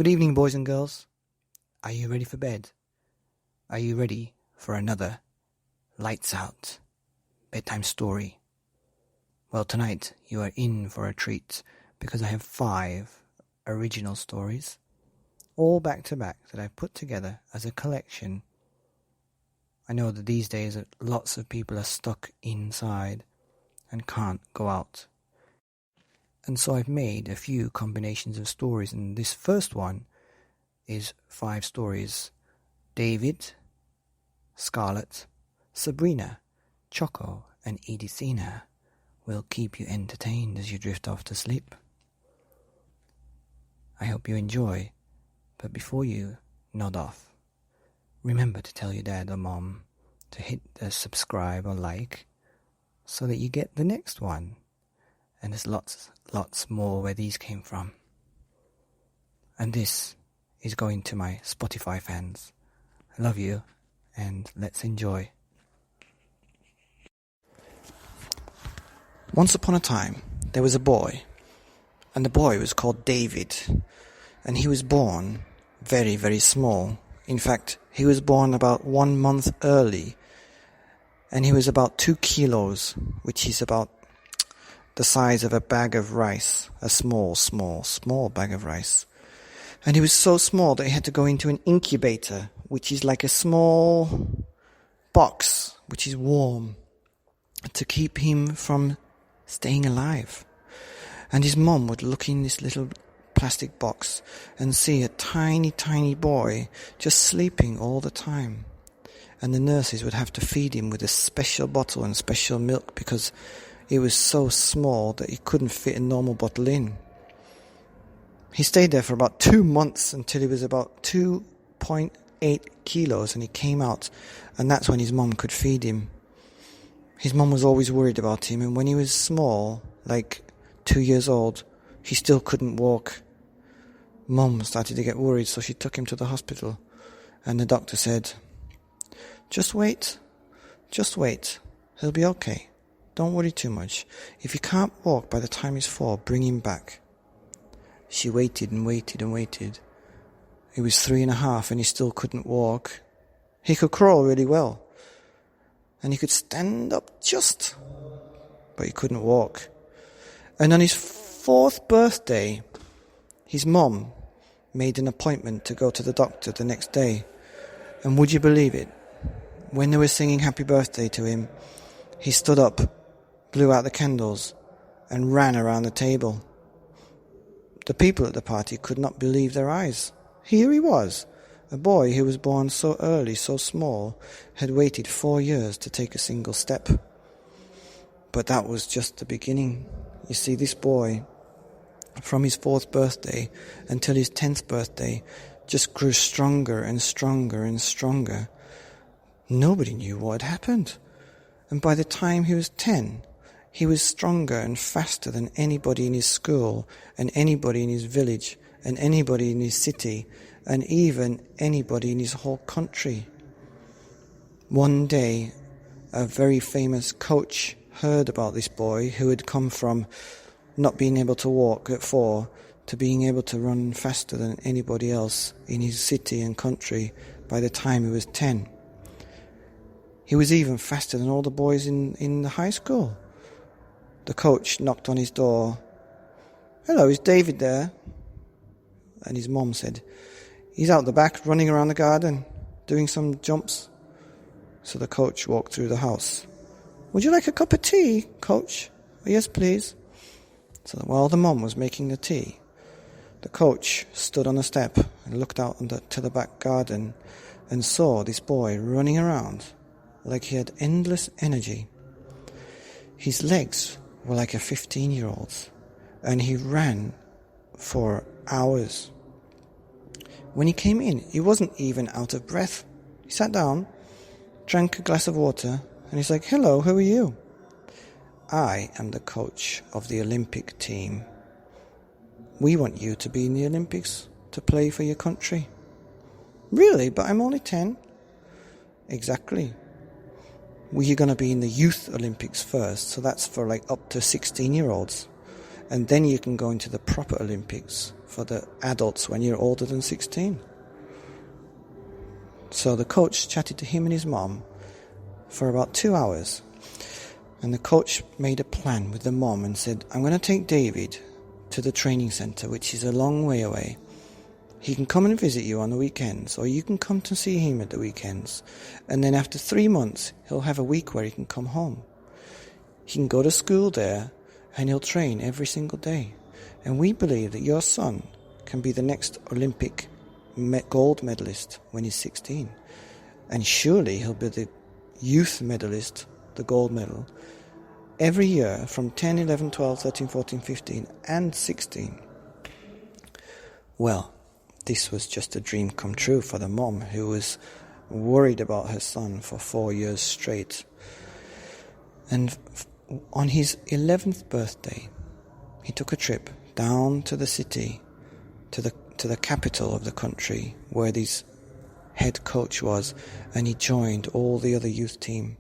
Good evening, boys and girls. Are you ready for bed? Are you ready for another lights out bedtime story? Well, tonight you are in for a treat because I have 5 original stories, all back to back, that I've put together as a collection. I know that these days lots of people are stuck inside and can't go out. And so I've made a few combinations of stories, and this first one is 5 stories. David, Scarlet, Sabrina, Choco, and Edithina will keep you entertained as you drift off to sleep. I hope you enjoy, but before you nod off, remember to tell your dad or mom to hit the subscribe or like so that you get the next one. And there's lots more where these came from. And this is going to my Spotify fans. I love you, and let's enjoy. Once upon a time, there was a boy, and the boy was called David, and he was born very, very small. In fact, he was born about 1 month early, and he was about 2 kilos, which is about the size of a bag of rice, a small bag of rice. And he was so small that he had to go into an incubator, which is like a small box, which is warm, to keep him from staying alive. And his mom would look in this little plastic box and see a tiny, tiny boy just sleeping all the time. And the nurses would have to feed him with a special bottle and special milk because it was so small that he couldn't fit a normal bottle in. He stayed there for about 2 months until he was about 2.8 kilos and he came out, and that's when his mum could feed him. His mum was always worried about him, and when he was small, like 2 years old, he still couldn't walk. Mum started to get worried, so she took him to the hospital, and the doctor said, Just wait, he'll be okay. Don't worry too much. If he can't walk by the time he's 4, bring him back. She waited and waited and waited. He was 3.5 and he still couldn't walk. He could crawl really well. And he could stand up just, but he couldn't walk. And on his 4th birthday, his mom made an appointment to go to the doctor the next day. And would you believe it? When they were singing happy birthday to him, he stood up, blew out the candles, and ran around the table. The people at the party could not believe their eyes. Here he was, a boy who was born so early, so small, had waited 4 years to take a single step. But that was just the beginning. You see, this boy, from his 4th birthday until his 10th birthday, just grew stronger and stronger and stronger. Nobody knew what had happened. And by the time he was 10, he was stronger and faster than anybody in his school, and anybody in his village, and anybody in his city, and even anybody in his whole country. One day, a very famous coach heard about this boy who had come from not being able to walk at 4 to being able to run faster than anybody else in his city and country by the time he was 10. He was even faster than all the boys in the high school. The coach knocked on his door. Hello, is David there? And his mom said, He's out the back running around the garden, doing some jumps. So the coach walked through the house. Would you like a cup of tea, coach? Yes, please. So while the mom was making the tea, the coach stood on a step and looked out to the back garden and saw this boy running around like he had endless energy. His legs were like a 15-year-old's, and he ran for hours. When he came in, he wasn't even out of breath. He sat down, drank a glass of water, and he's like, Hello, who are you? I am the coach of the Olympic team. We want you to be in the Olympics to play for your country. Really? But I'm only 10. Exactly. We're going to be in the Youth Olympics first, so that's for like up to 16-year-olds. And then you can go into the proper Olympics for the adults when you're older than 16. So the coach chatted to him and his mom for about 2 hours. And the coach made a plan with the mom and said, I'm going to take David to the training centre, which is a long way away. He can come and visit you on the weekends, or you can come to see him at the weekends. And then after 3 months, he'll have a week where he can come home. He can go to school there, and he'll train every single day. And we believe that your son can be the next Olympic gold medalist when he's 16. And surely he'll be the youth medalist, the gold medal, every year from 10, 11, 12, 13, 14, 15, and 16. Well, this was just a dream come true for the mom, who was worried about her son for 4 years straight. And on his 11th birthday, he took a trip down to the city, to the capital of the country, where this head coach was, and he joined all the other youth team.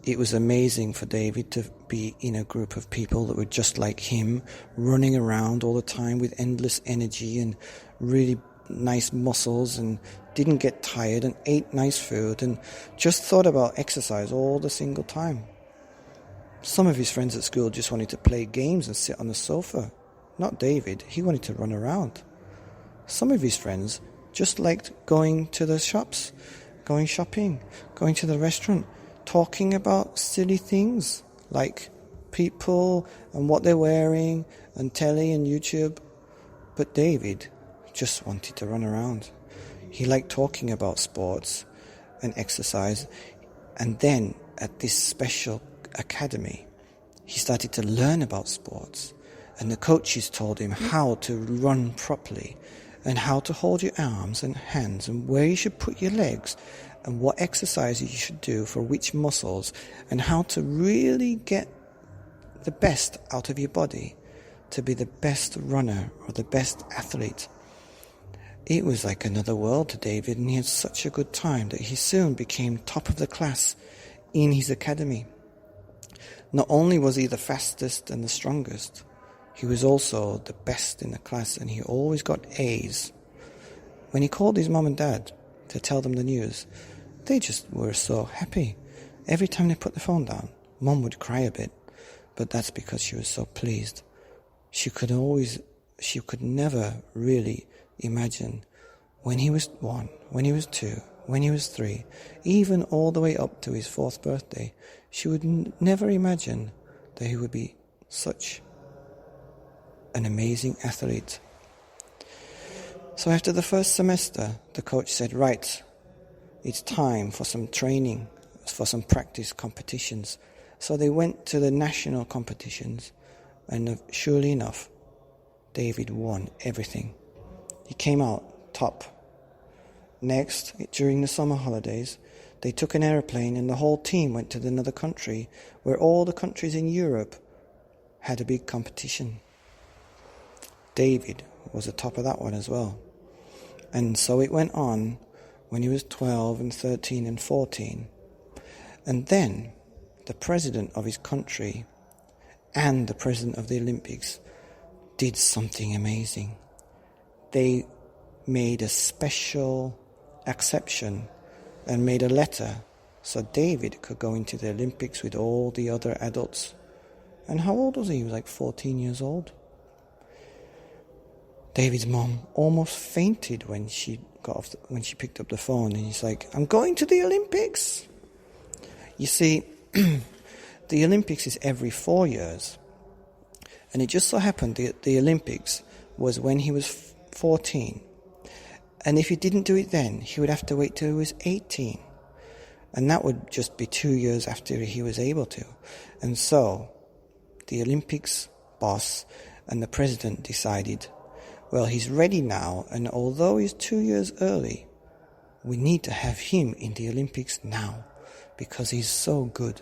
It was amazing for David to be in a group of people that were just like him, running around all the time with endless energy and really nice muscles, and didn't get tired, and ate nice food, and just thought about exercise all the single time. Some of his friends at school just wanted to play games and sit on the sofa. Not David, he wanted to run around. Some of his friends just liked going to the shops, going shopping, going to the restaurant, talking about silly things like people and what they're wearing and telly and YouTube. But David just wanted to run around. He liked talking about sports and exercise. And then at this special academy, he started to learn about sports. And the coaches told him how to run properly, and how to hold your arms and hands, and where you should put your legs, and what exercises you should do for which muscles, and how to really get the best out of your body to be the best runner or the best athlete. It was like another world to David, and he had such a good time that he soon became top of the class in his academy. Not only was he the fastest and the strongest, he was also the best in the class, and he always got A's. When he called his mom and dad to tell them the news, they just were so happy. Every time they put the phone down, Mom would cry a bit, but that's because she was so pleased. She could never really imagine when he was 1, when he was 2, when he was 3, even all the way up to his 4th birthday, she would never imagine that he would be such an amazing athlete. So after the first semester, the coach said, right, it's time for some training, for some practice competitions. So they went to the national competitions, and surely enough, David won everything. He came out top. Next, during the summer holidays, they took an aeroplane and the whole team went to another country where all the countries in Europe had a big competition. David was the top of that one as well. And so it went on when he was 12 and 13 and 14. And then the president of his country and the president of the Olympics did something amazing. They made a special exception and made a letter so David could go into the Olympics with all the other adults. And how old was he? He was like 14 years old. David's mom almost fainted when she picked up the phone, and he's like, I'm going to the Olympics. You see, the Olympics is every 4 years. And it just so happened that the Olympics was when he was 14. And if he didn't do it then, he would have to wait till he was 18. And that would just be 2 years after he was able to. And so the Olympics boss and the president decided, well, he's ready now, and although he's 2 years early, we need to have him in the Olympics now because he's so good.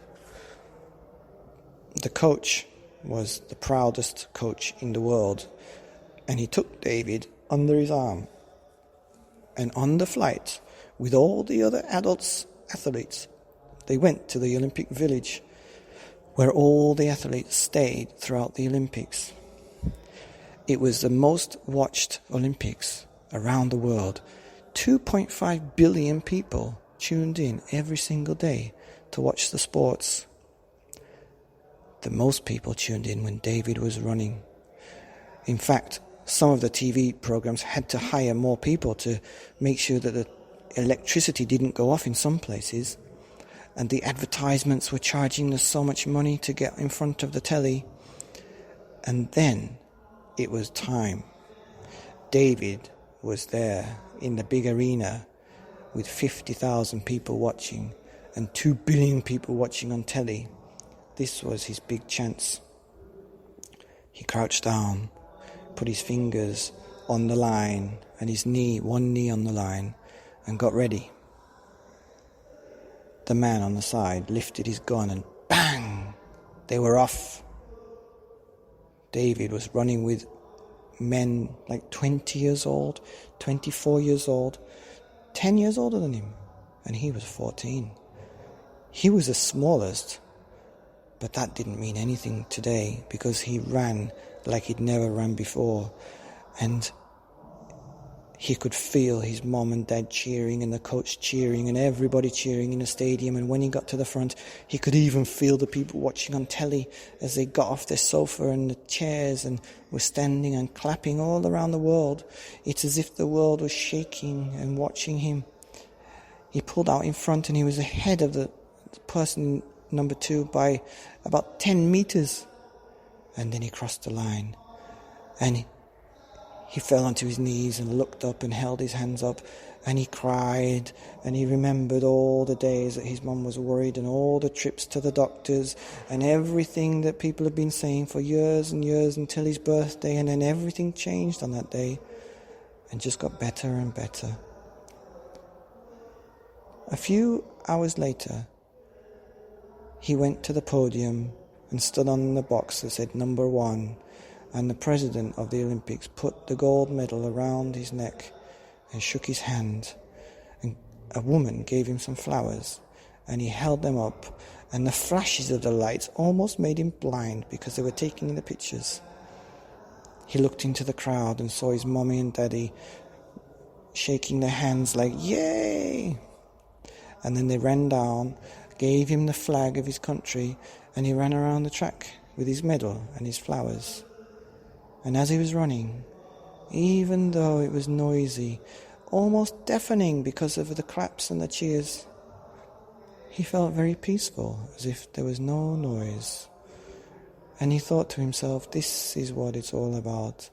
The coach was the proudest coach in the world, and he took David under his arm. And on the flight, with all the other athletes, they went to the Olympic Village, where all the athletes stayed throughout the Olympics. It was the most watched Olympics around the world. 2.5 billion people tuned in every single day to watch the sports. The most people tuned in when David was running. In fact, some of the TV programs had to hire more people to make sure that the electricity didn't go off in some places. And the advertisements were charging us so much money to get in front of the telly. And then it was time. David was there in the big arena with 50,000 people watching and 2 billion people watching on telly. This was his big chance. He crouched down, put his fingers on the line and his knee, one knee on the line, and got ready. The man on the side lifted his gun and bang! They were off. David was running with men like 20 years old, 24 years old, 10 years older than him, and he was 14. He was the smallest, but that didn't mean anything today because he ran like he'd never ran before, and he could feel his mom and dad cheering and the coach cheering and everybody cheering in the stadium. And when he got to the front, he could even feel the people watching on telly as they got off their sofa and the chairs and were standing and clapping all around the world. It's as if the world was shaking and watching him. He pulled out in front and he was ahead of the person number 2 by about 10 meters. And then he crossed the line and he fell onto his knees and looked up and held his hands up and he cried and he remembered all the days that his mum was worried and all the trips to the doctors and everything that people had been saying for years and years until his birthday, and then everything changed on that day and just got better and better. A few hours later, he went to the podium and stood on the box that said number 1. And the president of the Olympics put the gold medal around his neck and shook his hand. And a woman gave him some flowers and he held them up. And the flashes of the lights almost made him blind because they were taking the pictures. He looked into the crowd and saw his mommy and daddy shaking their hands like, yay! And then they ran down, gave him the flag of his country, and he ran around the track with his medal and his flowers. And as he was running, even though it was noisy, almost deafening because of the claps and the cheers, he felt very peaceful, as if there was no noise. And he thought to himself, this is what it's all about.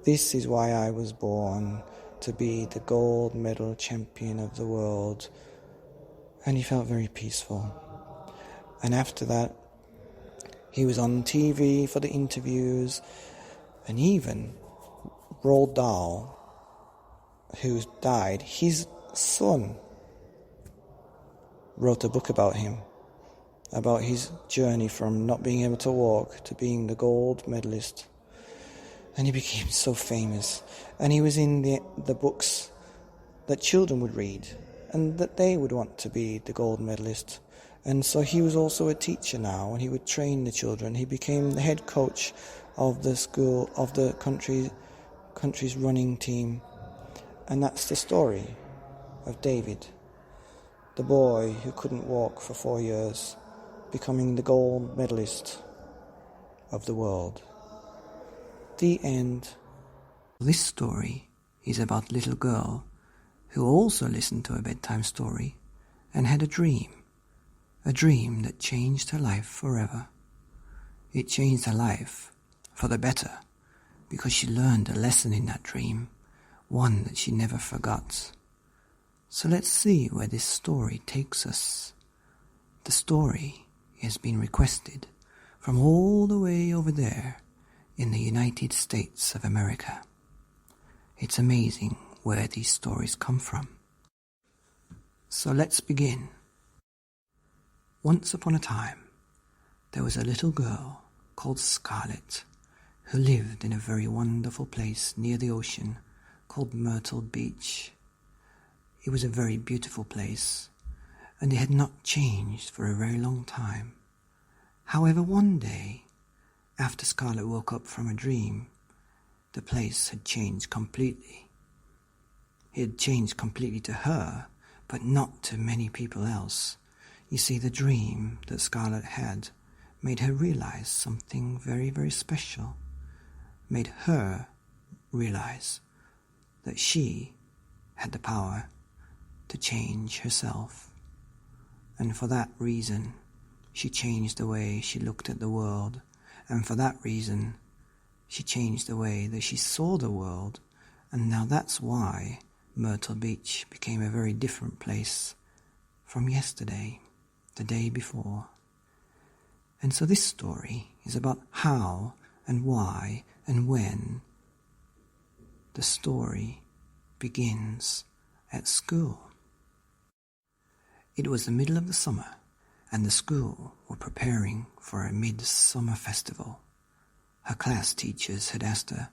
This is why I was born, to be the gold medal champion of the world. And he felt very peaceful. And after that, he was on TV for the interviews. And even Roald Dahl, who died, his son wrote a book about him, about his journey from not being able to walk to being the gold medalist. And he became so famous. And he was in the books that children would read and that they would want to be the gold medalist. And so he was also a teacher now, and he would train the children. He became the head coach of the school, of the country's running team. And that's the story of David, the boy who couldn't walk for 4 years, becoming the gold medalist of the world. The end. This story is about a little girl who also listened to a bedtime story and had a dream that changed her life forever. It changed her life for the better, because she learned a lesson in that dream, one that she never forgot. So let's see where this story takes us. The story has been requested from all the way over there in the United States of America. It's amazing where these stories come from. So let's begin. Once upon a time, there was a little girl called Scarlet, who lived in a very wonderful place near the ocean called Myrtle Beach. It was a very beautiful place, and it had not changed for a very long time. However, one day, after Scarlet woke up from a dream, the place had changed completely. It had changed completely to her, but not to many people else. You see, the dream that Scarlet had made her realize something very, very special. Made her realize that she had the power to change herself. And for that reason, she changed the way she looked at the world. And for that reason, she changed the way that she saw the world. And now that's why Myrtle Beach became a very different place from yesterday, the day before. And so this story is about how and why and when the story begins at school. It was the middle of the summer, and the school were preparing for a midsummer festival. Her class teachers had asked her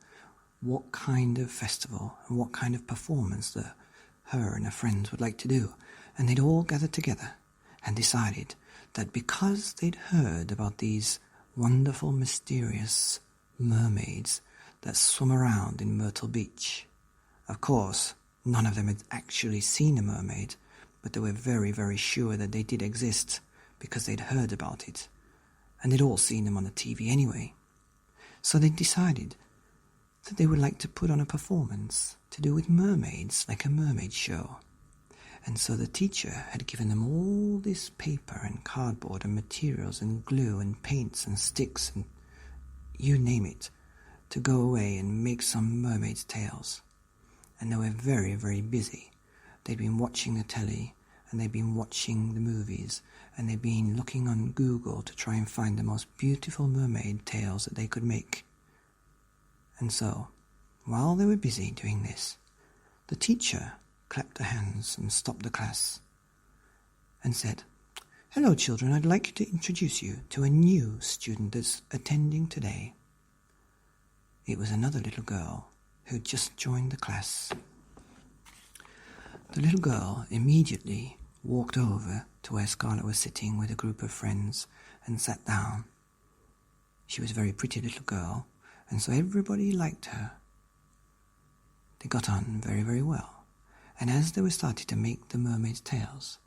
what kind of festival and what kind of performance that her and her friends would like to do, and they'd all gathered together and decided that because they'd heard about these wonderful, mysterious mermaids that swim around in Myrtle Beach. Of course, none of them had actually seen a mermaid, but they were very, very sure that they did exist because they'd heard about it, and they'd all seen them on the TV anyway. So they decided that they would like to put on a performance to do with mermaids, like a mermaid show. And so the teacher had given them all this paper and cardboard and materials and glue and paints and sticks and you name it, to go away and make some mermaids' tales. And they were very, very busy. They'd been watching the telly, and they'd been watching the movies, and they'd been looking on Google to try and find the most beautiful mermaid tales that they could make. And so, while they were busy doing this, the teacher clapped her hands and stopped the class and said, "Hello, children, I'd like to introduce you to a new student that's attending today." It was another little girl who'd just joined the class. The little girl immediately walked over to where Scarlet was sitting with a group of friends and sat down. She was a very pretty little girl, and so everybody liked her. They got on very, very well. And as they were starting to make the mermaid's tales,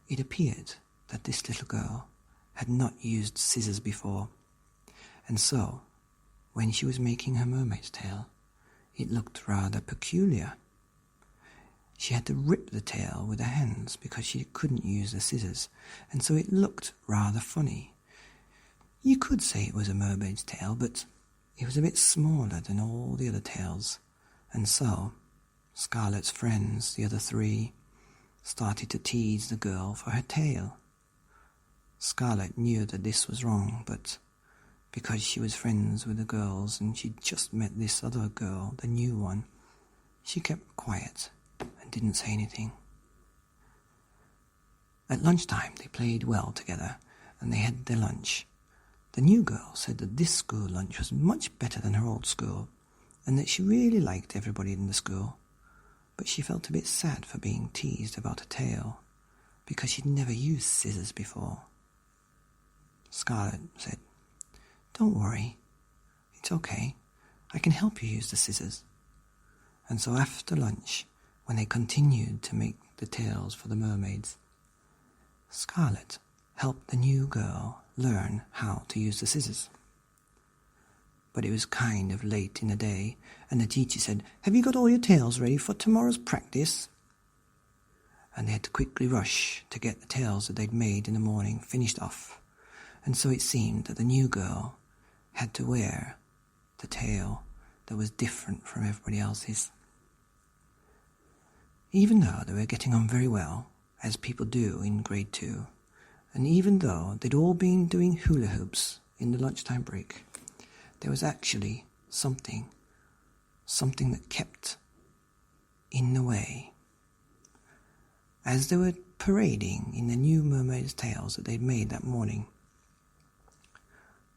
it appeared that this little girl had not used scissors before. And so, when she was making her mermaid's tale, it looked rather peculiar. She had to rip the tail with her hands because she couldn't use the scissors, and so it looked rather funny. You could say it was a mermaid's tail, but it was a bit smaller than all the other tails, and so Scarlet's friends, the other three, started to tease the girl for her tail. Scarlet knew that this was wrong, but because she was friends with the girls and she'd just met this other girl, the new one, she kept quiet and didn't say anything. At lunchtime, they played well together and they had their lunch. The new girl said that this school lunch was much better than her old school and that she really liked everybody in the school. But she felt a bit sad for being teased about a tail, because she'd never used scissors before. Scarlet said, "Don't worry, it's okay, I can help you use the scissors." And so after lunch, when they continued to make the tails for the mermaids, Scarlet helped the new girl learn how to use the scissors. But it was kind of late in the day, and the teacher said, "Have you got all your tales ready for tomorrow's practice?" And they had to quickly rush to get the tales that they'd made in the morning finished off. And so it seemed that the new girl had to wear the tail that was different from everybody else's. Even though they were getting on very well, as people do in grade 2, and even though they'd all been doing hula hoops in the lunchtime break, there was actually something that kept in the way. As they were parading in the new mermaid's tales that they'd made that morning,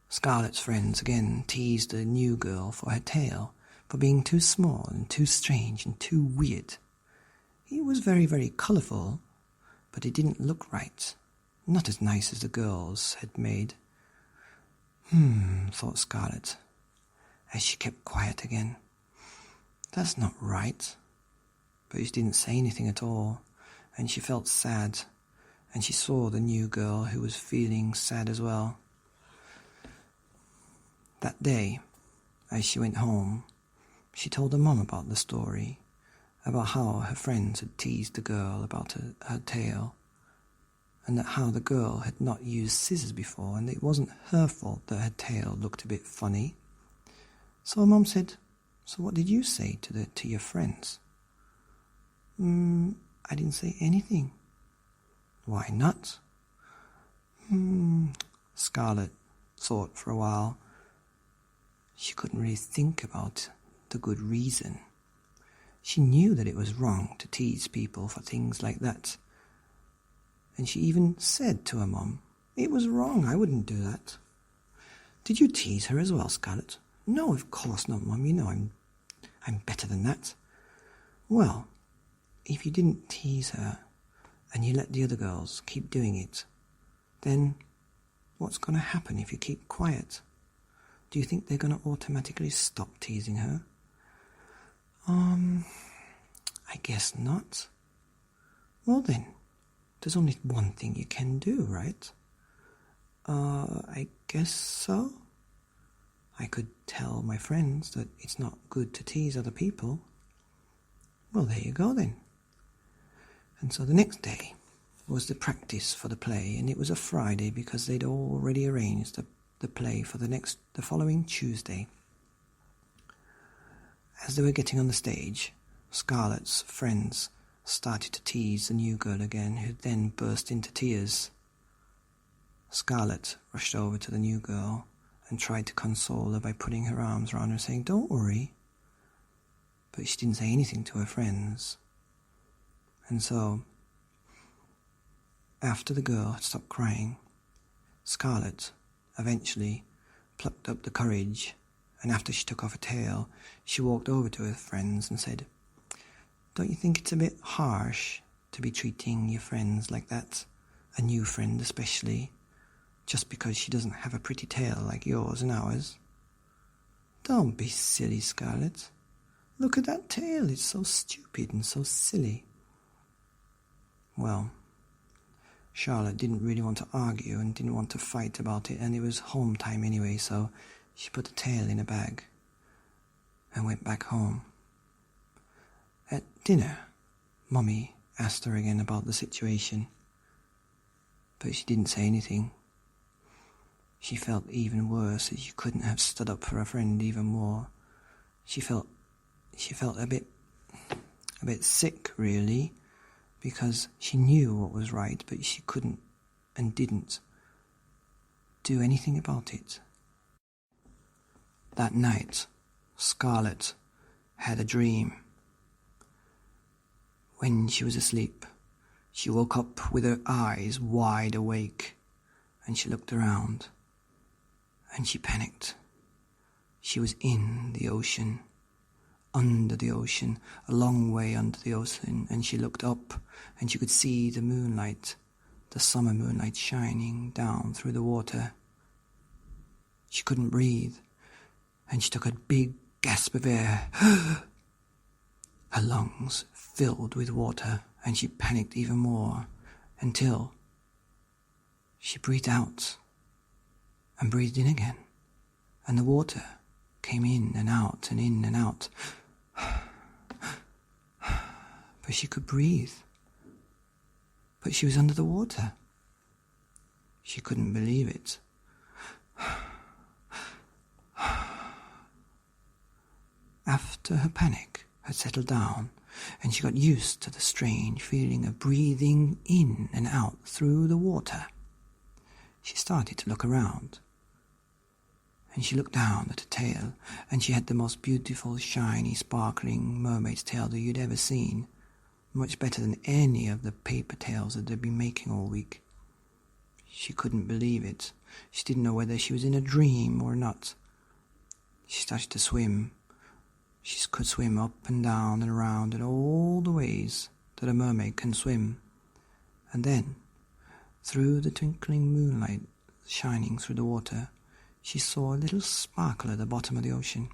Scarlet's friends again teased the new girl for her tail, for being too small and too strange and too weird. It was very, very colourful, but it didn't look right, not as nice as the girls had made. Thought Scarlet, as she kept quiet again. "That's not right." But she didn't say anything at all, and she felt sad, and she saw the new girl who was feeling sad as well. That day, as she went home, she told her mum about the story, about how her friends had teased the girl about her tail, and that how the girl had not used scissors before, and it wasn't her fault that her tail looked a bit funny. So her mum said, "So what did you say to your friends?" "I didn't say anything." "Why not?" Scarlet thought for a while. She couldn't really think about the good reason. She knew that it was wrong to tease people for things like that. And she even said to her mum, "It was wrong, I wouldn't do that." "Did you tease her as well, Scarlet?" "No, of course not, Mum. You know I'm better than that." "Well, if you didn't tease her and you let the other girls keep doing it, then what's going to happen if you keep quiet? Do you think they're going to automatically stop teasing her?" I guess not." "Well then, there's only one thing you can do, right?" I guess so. I could tell my friends that it's not good to tease other people." "Well, there you go then." And so the next day was the practice for the play, and it was a Friday because they'd already arranged the play for the following Tuesday. As they were getting on the stage, Scarlet's friends started to tease the new girl again, who then burst into tears. Scarlet rushed over to the new girl and tried to console her by putting her arms around her, saying, "Don't worry." But she didn't say anything to her friends. And so, after the girl had stopped crying, Scarlet eventually plucked up the courage, and after she took off her tail, she walked over to her friends and said, "Don't you think it's a bit harsh to be treating your friends like that, a new friend especially, just because she doesn't have a pretty tail like yours and ours?" "Don't be silly, Scarlet. Look at that tail, it's so stupid and so silly." Well, Charlotte didn't really want to argue and didn't want to fight about it, and it was home time anyway, so she put the tail in a bag and went back home. At dinner, Mummy asked her again about the situation, but she didn't say anything. She felt even worse that she couldn't have stood up for her friend even more. She felt a bit sick, really, because she knew what was right, but she couldn't and didn't do anything about it. That night, Scarlet had a dream. When she was asleep, she woke up with her eyes wide awake, and she looked around, and she panicked. She was in the ocean, under the ocean, a long way under the ocean, and she looked up, and she could see the moonlight, the summer moonlight shining down through the water. She couldn't breathe, and she took a big gasp of air. Her lungs filled with water, and she panicked even more, until she breathed out and breathed in again, and the water came in and out and in and out. But she could breathe. But she was under the water. She couldn't believe it. After her panic had settled down, and she got used to the strange feeling of breathing in and out through the water, she started to look around. And she looked down at her tail, and she had the most beautiful, shiny, sparkling mermaid's tail that you'd ever seen, much better than any of the paper tails that they'd been making all week. She couldn't believe it. She didn't know whether she was in a dream or not. She started to swim. She could swim up and down and around in all the ways that a mermaid can swim. And then, through the twinkling moonlight shining through the water, she saw a little sparkle at the bottom of the ocean.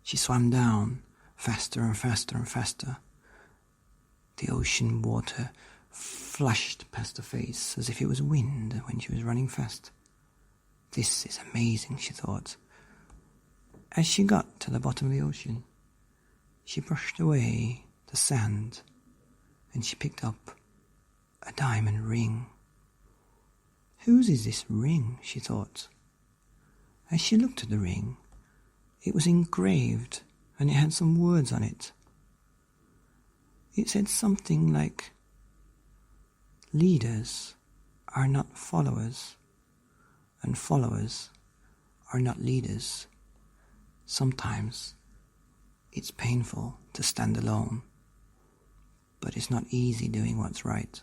She swam down, faster and faster and faster. The ocean water flashed past her face as if it was wind when she was running fast. This is amazing, she thought. As she got to the bottom of the ocean, she brushed away the sand and she picked up a diamond ring. Whose is this ring, she thought. As she looked at the ring, it was engraved and it had some words on it. It said something like, "Leaders are not followers, and followers are not leaders. Sometimes it's painful to stand alone, but it's not easy doing what's right."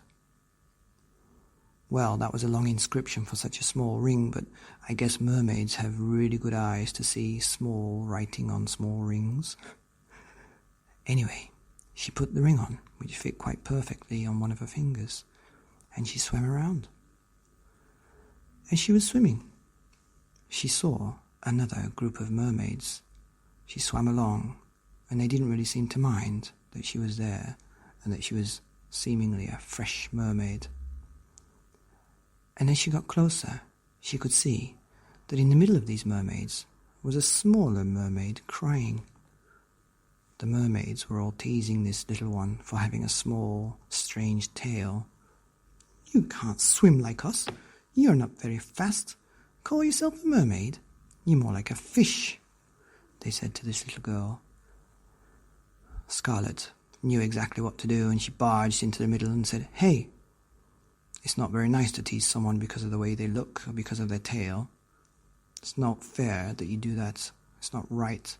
Well, that was a long inscription for such a small ring, but I guess mermaids have really good eyes to see small writing on small rings. Anyway, she put the ring on, which fit quite perfectly on one of her fingers, and she swam around. As she was swimming, she saw another group of mermaids. She swam along, and they didn't really seem to mind that she was there and that she was seemingly a fresh mermaid. And as she got closer, she could see that in the middle of these mermaids was a smaller mermaid crying. The mermaids were all teasing this little one for having a small, strange tail. "You can't swim like us. You're not very fast. Call yourself a mermaid? You're more like a fish," they said to this little girl. Scarlet knew exactly what to do, and she barged into the middle and said, "Hey, it's not very nice to tease someone because of the way they look or because of their tail. It's not fair that you do that. It's not right.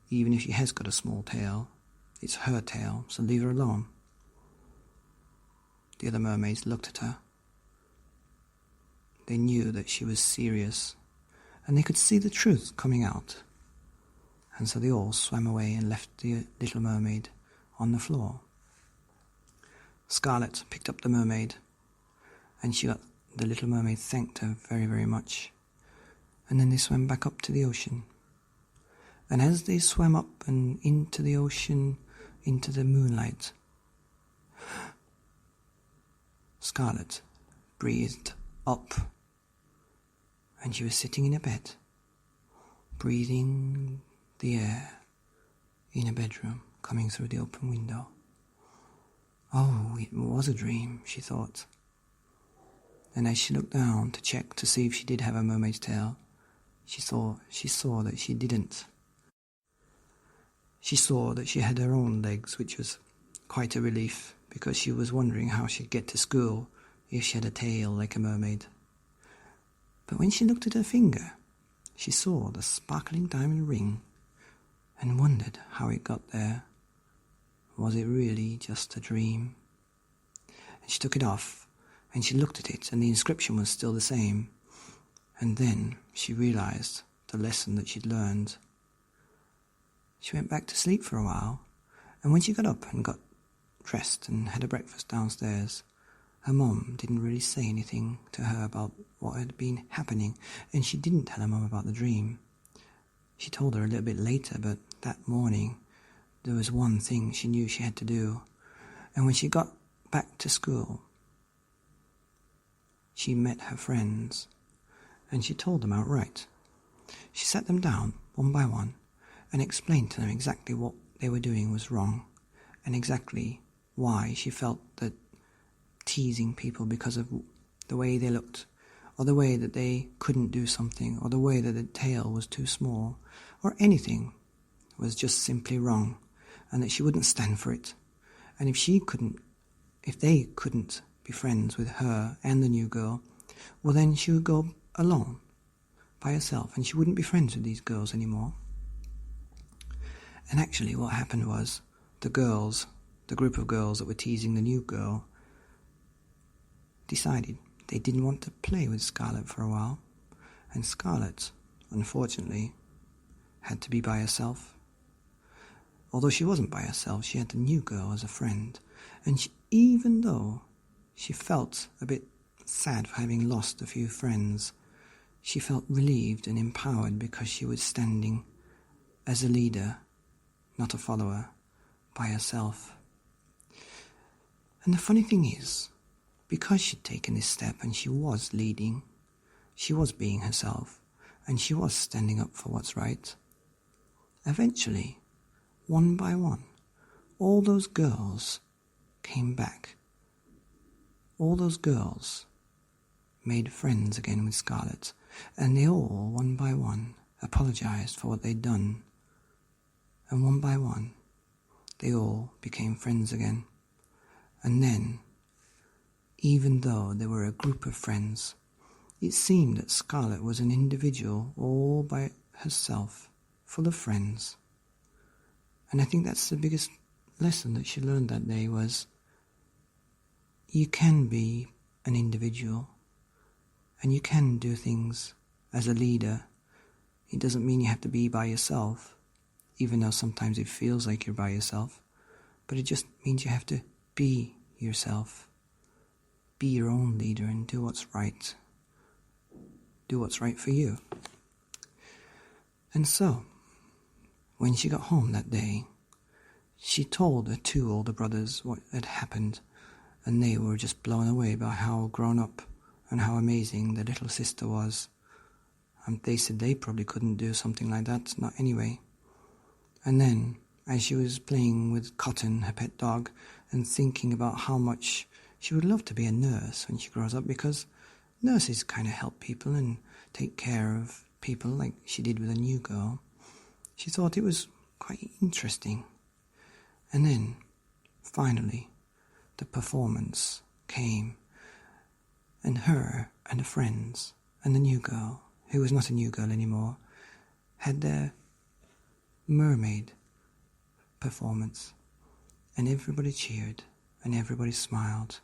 Even if she has got a small tail, it's her tail, so leave her alone." The other mermaids looked at her. They knew that she was serious, and they could see the truth coming out. And so they all swam away and left the little mermaid on the floor. Scarlet picked up the mermaid, and the little mermaid thanked her very, very much. And then they swam back up to the ocean. And as they swam up and into the ocean, into the moonlight, Scarlet breathed up, and she was sitting in a bed, breathing the air in a bedroom coming through the open window. Oh, it was a dream, she thought. And as she looked down to check to see if she did have a mermaid's tail, she saw that she didn't. She saw that she had her own legs, which was quite a relief, because she was wondering how she'd get to school if she had a tail like a mermaid. But when she looked at her finger, she saw the sparkling diamond ring and wondered how it got there. Was it really just a dream? And she took it off, and she looked at it, and the inscription was still the same. And then she realized the lesson that she'd learned. She went back to sleep for a while, and when she got up and got dressed and had a breakfast downstairs, her mum didn't really say anything to her about what had been happening, and she didn't tell her mum about the dream. She told her a little bit later, but that morning there was one thing she knew she had to do, and when she got back to school, she met her friends, and she told them outright. She sat them down, one by one, and explained to them exactly what they were doing was wrong, and exactly why she felt that teasing people because of the way they looked, or the way that they couldn't do something, or the way that the tail was too small, or anything, was just simply wrong, and that she wouldn't stand for it. And if they couldn't be friends with her and the new girl, well then she would go alone, by herself, and she wouldn't be friends with these girls anymore. And actually what happened was, the group of girls that were teasing the new girl, decided they didn't want to play with Scarlet for a while, and Scarlet, unfortunately, had to be by herself. Although she wasn't by herself, she had the new girl as a friend, and even though she felt a bit sad for having lost a few friends, she felt relieved and empowered because she was standing as a leader, not a follower, by herself. And the funny thing is, because she'd taken this step and she was leading, she was being herself, and she was standing up for what's right, eventually, one by one, all those girls came back. All those girls made friends again with Scarlet, and they all, one by one, apologized for what they'd done. And one by one, they all became friends again. And then, even though they were a group of friends, it seemed that Scarlet was an individual all by herself, full of friends. And I think that's the biggest lesson that she learned that day was, you can be an individual, and you can do things as a leader. It doesn't mean you have to be by yourself, even though sometimes it feels like you're by yourself, but it just means you have to be yourself. Be your own leader and do what's right. Do what's right for you. And so, when she got home that day, she told her two older brothers what had happened, and they were just blown away by how grown up and how amazing the little sister was. And they said they probably couldn't do something like that, not anyway. And then, as she was playing with Cotton, her pet dog, and thinking about how much she would love to be a nurse when she grows up, because nurses kind of help people and take care of people like she did with a new girl, she thought it was quite interesting. And then, finally, the performance came, and her and her friends and the new girl, who was not a new girl anymore, had their mermaid performance, and everybody cheered and everybody smiled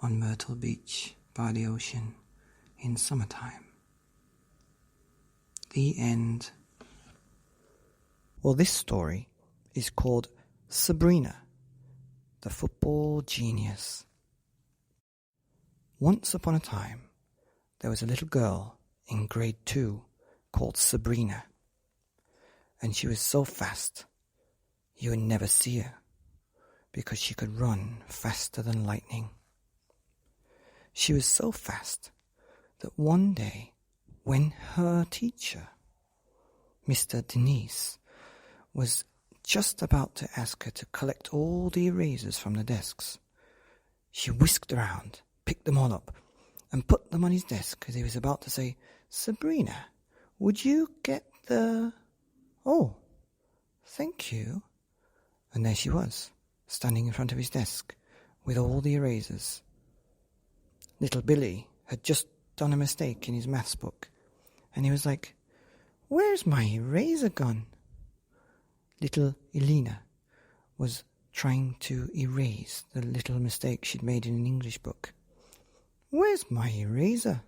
on Myrtle Beach by the ocean in summertime. The end. Well, this story is called Sabrina the Football Genius. Once upon a time, there was a little girl in grade 2 called Sabrina, and she was so fast you would never see her, because she could run faster than lightning. She was so fast that one day, when her teacher, Mr. Denise, was just about to ask her to collect all the erasers from the desks, she whisked around, picked them all up, and put them on his desk as he was about to say, "Sabrina, would you get the..." "Oh, thank you." And there she was, standing in front of his desk with all the erasers. Little Billy had just done a mistake in his maths book, and he was like, "Where's my eraser gone?" Little Elena was trying to erase the little mistake she'd made in an English book. "Where's my eraser?"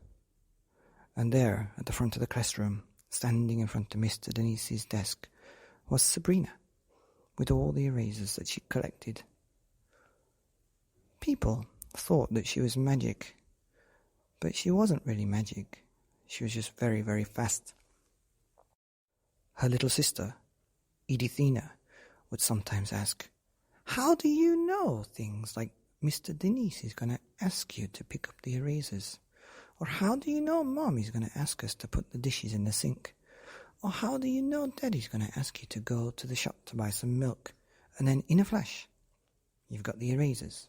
And there, at the front of the classroom, standing in front of Mr. Denise's desk, was Sabrina, with all the erasers that she'd collected. People thought that she was magic, but she wasn't really magic. She was just very, very fast. Her little sister, Edithina, would sometimes ask, "How do you know things like Mr. Denise is going to ask you to pick up the erasers? Or how do you know Mom is going to ask us to put the dishes in the sink? Or how do you know Daddy's going to ask you to go to the shop to buy some milk? And then in a flash, you've got the erasers,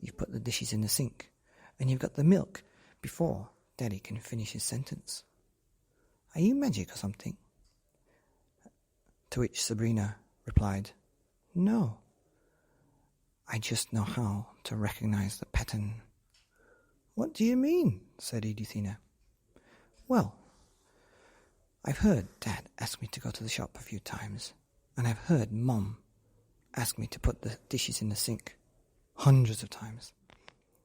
you've put the dishes in the sink, and you've got the milk before Daddy can finish his sentence. Are you magic or something?" To which Sabrina replied, "No, I just know how to recognize the pattern." "What do you mean?" said Edithina. "Well, I've heard Dad ask me to go to the shop a few times, and I've heard Mom ask me to put the dishes in the sink hundreds of times,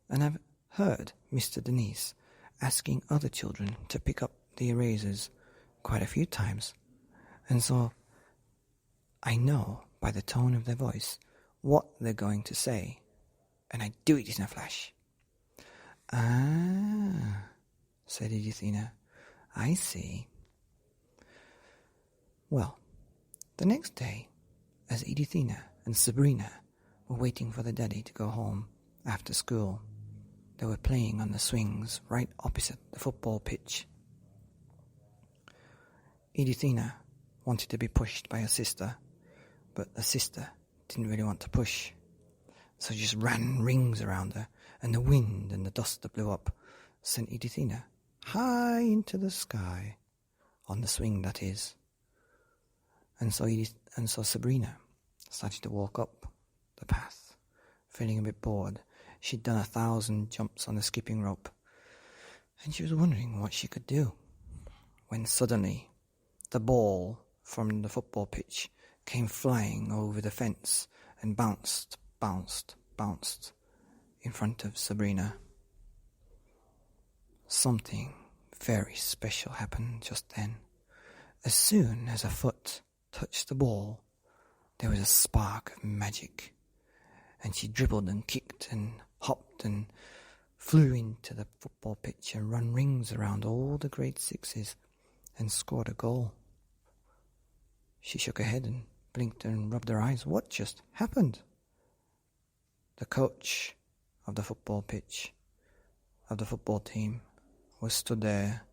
and I've heard Mr. Denise asking other children to pick up the erasers quite a few times, and so I know by the tone of their voice what they're going to say, and I do it in a flash." "Ah," said Edithina, "I see." Well, the next day, as Edithina and Sabrina were waiting for the daddy to go home after school, they were playing on the swings right opposite the football pitch. Edithina wanted to be pushed by her sister, but the sister didn't really want to push. So she just ran rings around her, and the wind and the dust that blew up sent Edithina high into the sky, on the swing that is. And so Sabrina started to walk up the path, feeling a bit bored. She'd done 1,000 jumps on the skipping rope, and she was wondering what she could do, when suddenly the ball from the football pitch came flying over the fence and bounced in front of Sabrina. Something very special happened just then. As soon as her foot touched the ball, there was a spark of magic, and she dribbled and kicked and hopped and flew into the football pitch and ran rings around all the grade sixes and scored a goal. She shook her head and blinked and rubbed her eyes. What just happened? The coach of the football pitch, of the football team, was stood there.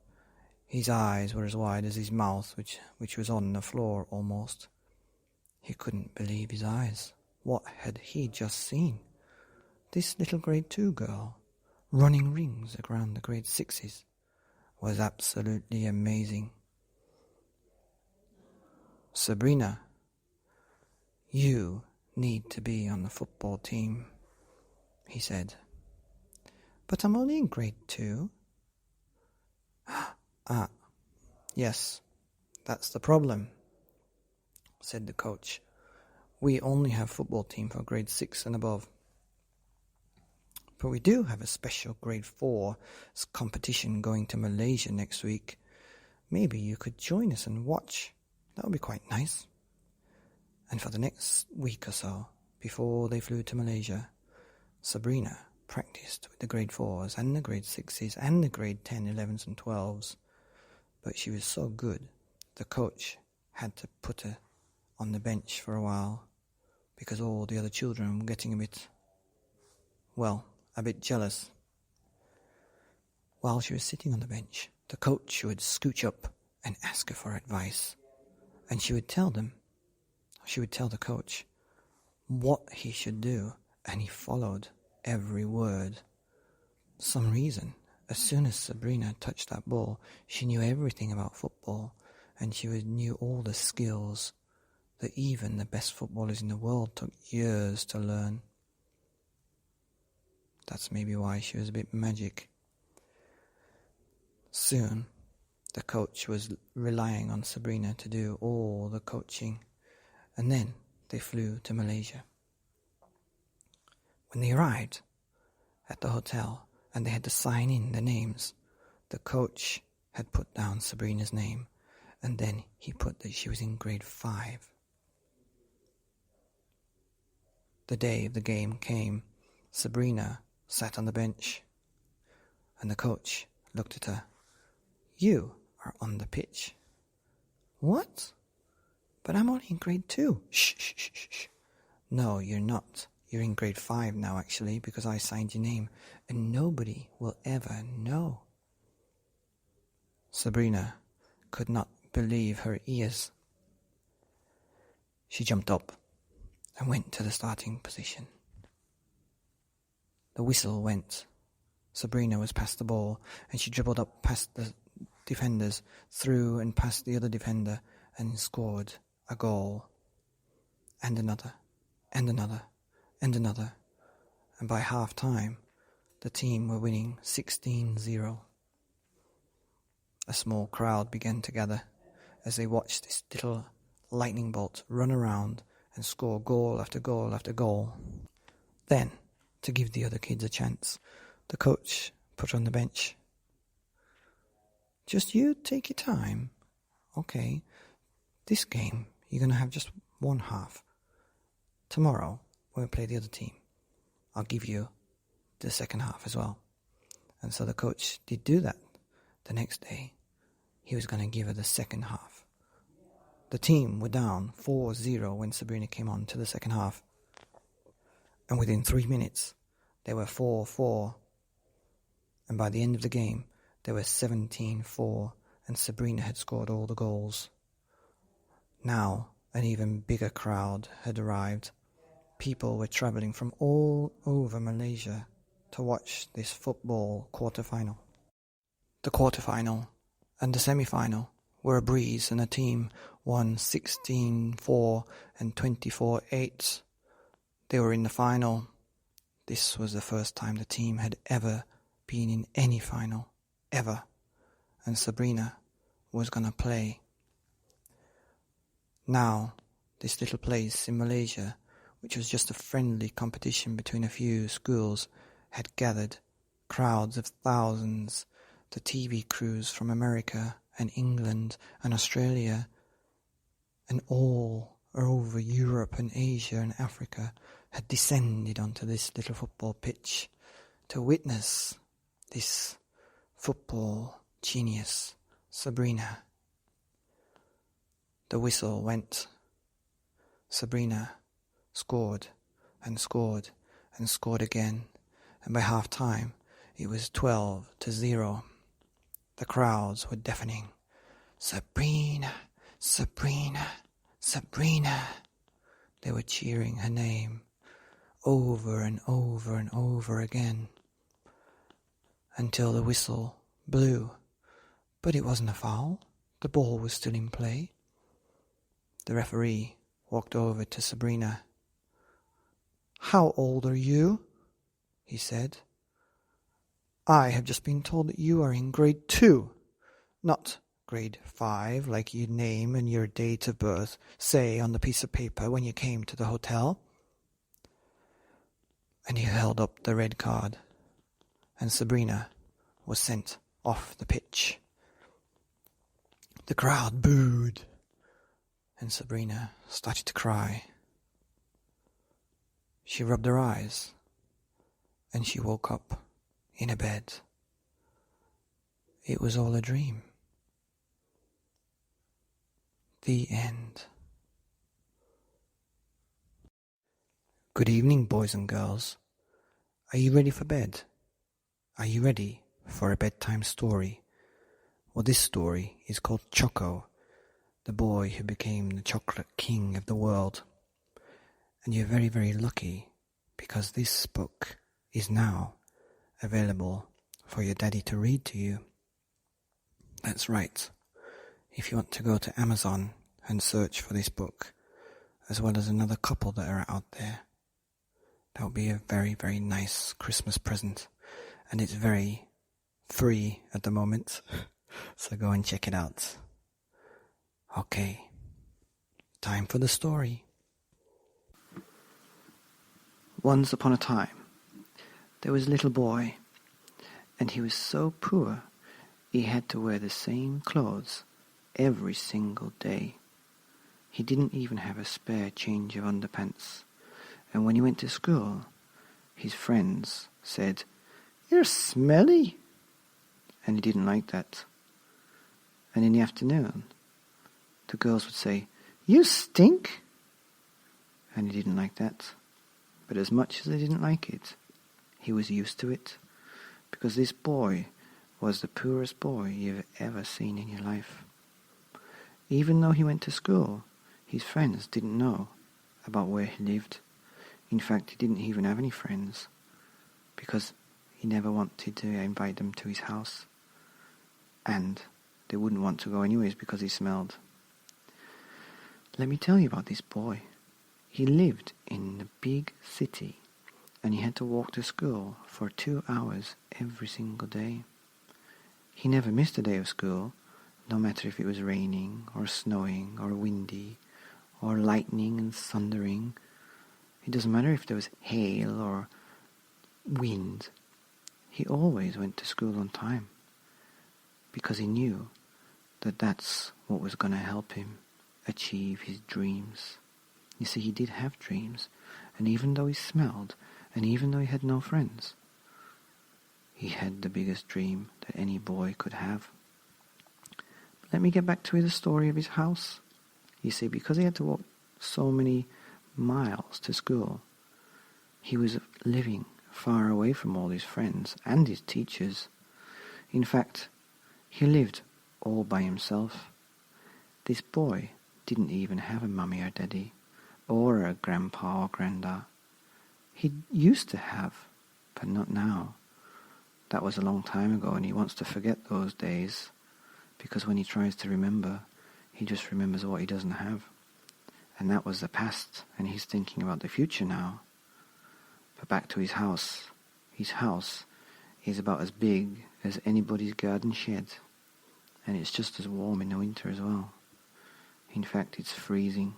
His eyes were as wide as his mouth, which was on the floor almost. He couldn't believe his eyes. What had he just seen? This little grade 2 girl, running rings around the grade 6s, was absolutely amazing. Sabrina, you need to be on the football team, he said. But I'm only in grade 2. Yes, that's the problem, said the coach. We only have football team for grade 6 and above. But we do have a special grade 4 competition going to Malaysia next week. Maybe you could join us and watch. That would be quite nice. And for the next week or so, before they flew to Malaysia, Sabrina practiced with the grade 4s and the grade 6s and the grade 10, 11s and 12s. But she was so good, the coach had to put her on the bench for a while because all the other children were getting a bit jealous. While she was sitting on the bench, the coach would scooch up and ask her for advice. And she would tell the coach what he should do, and he followed every word. For some reason, as soon as Sabrina touched that ball, she knew everything about football, and she knew all the skills that even the best footballers in the world took years to learn. That's maybe why she was a bit magic. Soon, the coach was relying on Sabrina to do all the coaching, and then they flew to Malaysia. When they arrived at the hotel and they had to sign in the names, the coach had put down Sabrina's name, and then he put that she was in grade 5. The day of the game came. Sabrina sat on the bench, and the coach looked at her. You are on the pitch. What? But I'm only in grade 2. Shh. No, you're not. You're in grade 5 now, actually, because I signed your name, and nobody will ever know. Sabrina could not believe her ears. She jumped up and went to the starting position. The whistle went. Sabrina was past the ball, and she dribbled up past the defenders, through and past the other defender, and scored a goal. And another, and another, and another. And by half-time, the team were winning 16-0. A small crowd began to gather as they watched this little lightning bolt run around and score goal after goal after goal. Then, to give the other kids a chance, the coach put her on the bench. Just you take your time. Okay, this game you're going to have just one half. Tomorrow, when we play the other team, I'll give you the second half as well. And so the coach did do that. The next day, he was going to give her the second half. The team were down 4-0 when Sabrina came on to the second half. And within 3 minutes, they were 4-4. And by the end of the game, they were 17-4, and Sabrina had scored all the goals. Now, an even bigger crowd had arrived. People were travelling from all over Malaysia to watch this football quarter-final. The quarter-final and the semi-final were a breeze, and a team won 16-4 and 24-8. They were in the final. This was the first time the team had ever been in any final, ever. And Sabrina was going to play. Now, this little place in Malaysia, which was just a friendly competition between a few schools, had gathered crowds of thousands. The TV crews from America and England and Australia and all over Europe and Asia and Africa had descended onto this little football pitch to witness this football genius, Sabrina. The whistle went. Sabrina scored and scored and scored again, and by half-time it was 12-0. The crowds were deafening. Sabrina, Sabrina, Sabrina. They were cheering her name over and over and over again until the whistle blew. But it wasn't a foul. The ball was still in play. The referee walked over to Sabrina. "How old are you?" he said. "I have just been told that you are in grade 2, not grade 5 like your name and your date of birth say on the piece of paper when you came to the hotel." And he held up the red card, and Sabrina was sent off the pitch. The crowd booed, and Sabrina started to cry. She rubbed her eyes, and she woke up in a bed. It was all a dream. The end. Good evening, boys and girls. Are you ready for bed? Are you ready for a bedtime story? Well, this story is called Choco, the boy who became the chocolate king of the world. And you're very, very lucky because this book is now available for your daddy to read to you. That's right. If you want to go to Amazon and search for this book, as well as another couple that are out there, that would be a very, very nice Christmas present. And it's very free at the moment, so go and check it out. Okay, time for the story. Once upon a time, there was a little boy, and he was so poor he had to wear the same clothes every single day. He didn't even have a spare change of underpants, and when he went to school, his friends said, "You're smelly," and he didn't like that. And in the afternoon, the girls would say, "You stink," and he didn't like that. But as much as he didn't like it, he was used to it, because this boy was the poorest boy you've ever seen in your life. Even though he went to school, his friends didn't know about where he lived. In fact, he didn't even have any friends, because he never wanted to invite them to his house. And they wouldn't want to go anyways because he smelled. Let me tell you about this boy. He lived in a big city, and he had to walk to school for 2 hours every single day. He never missed a day of school, no matter if it was raining or snowing or windy or lightning and thundering. It doesn't matter if there was hail or wind. He always went to school on time, because he knew that that's what was going to help him achieve his dreams. You see, he did have dreams, and even though he smelled, and even though he had no friends, he had the biggest dream that any boy could have. Let me get back to the story of his house. You see, because he had to walk so many miles to school, he was living far away from all his friends and his teachers. In fact, he lived all by himself. This boy didn't even have a mummy or daddy, or a grandpa or granda. He used to have, but not now. That was a long time ago, and he wants to forget those days, because when he tries to remember, he just remembers what he doesn't have. And that was the past, and he's thinking about the future now. But back to his house. His house is about as big as anybody's garden shed, and it's just as warm in the winter as well. In fact, it's freezing.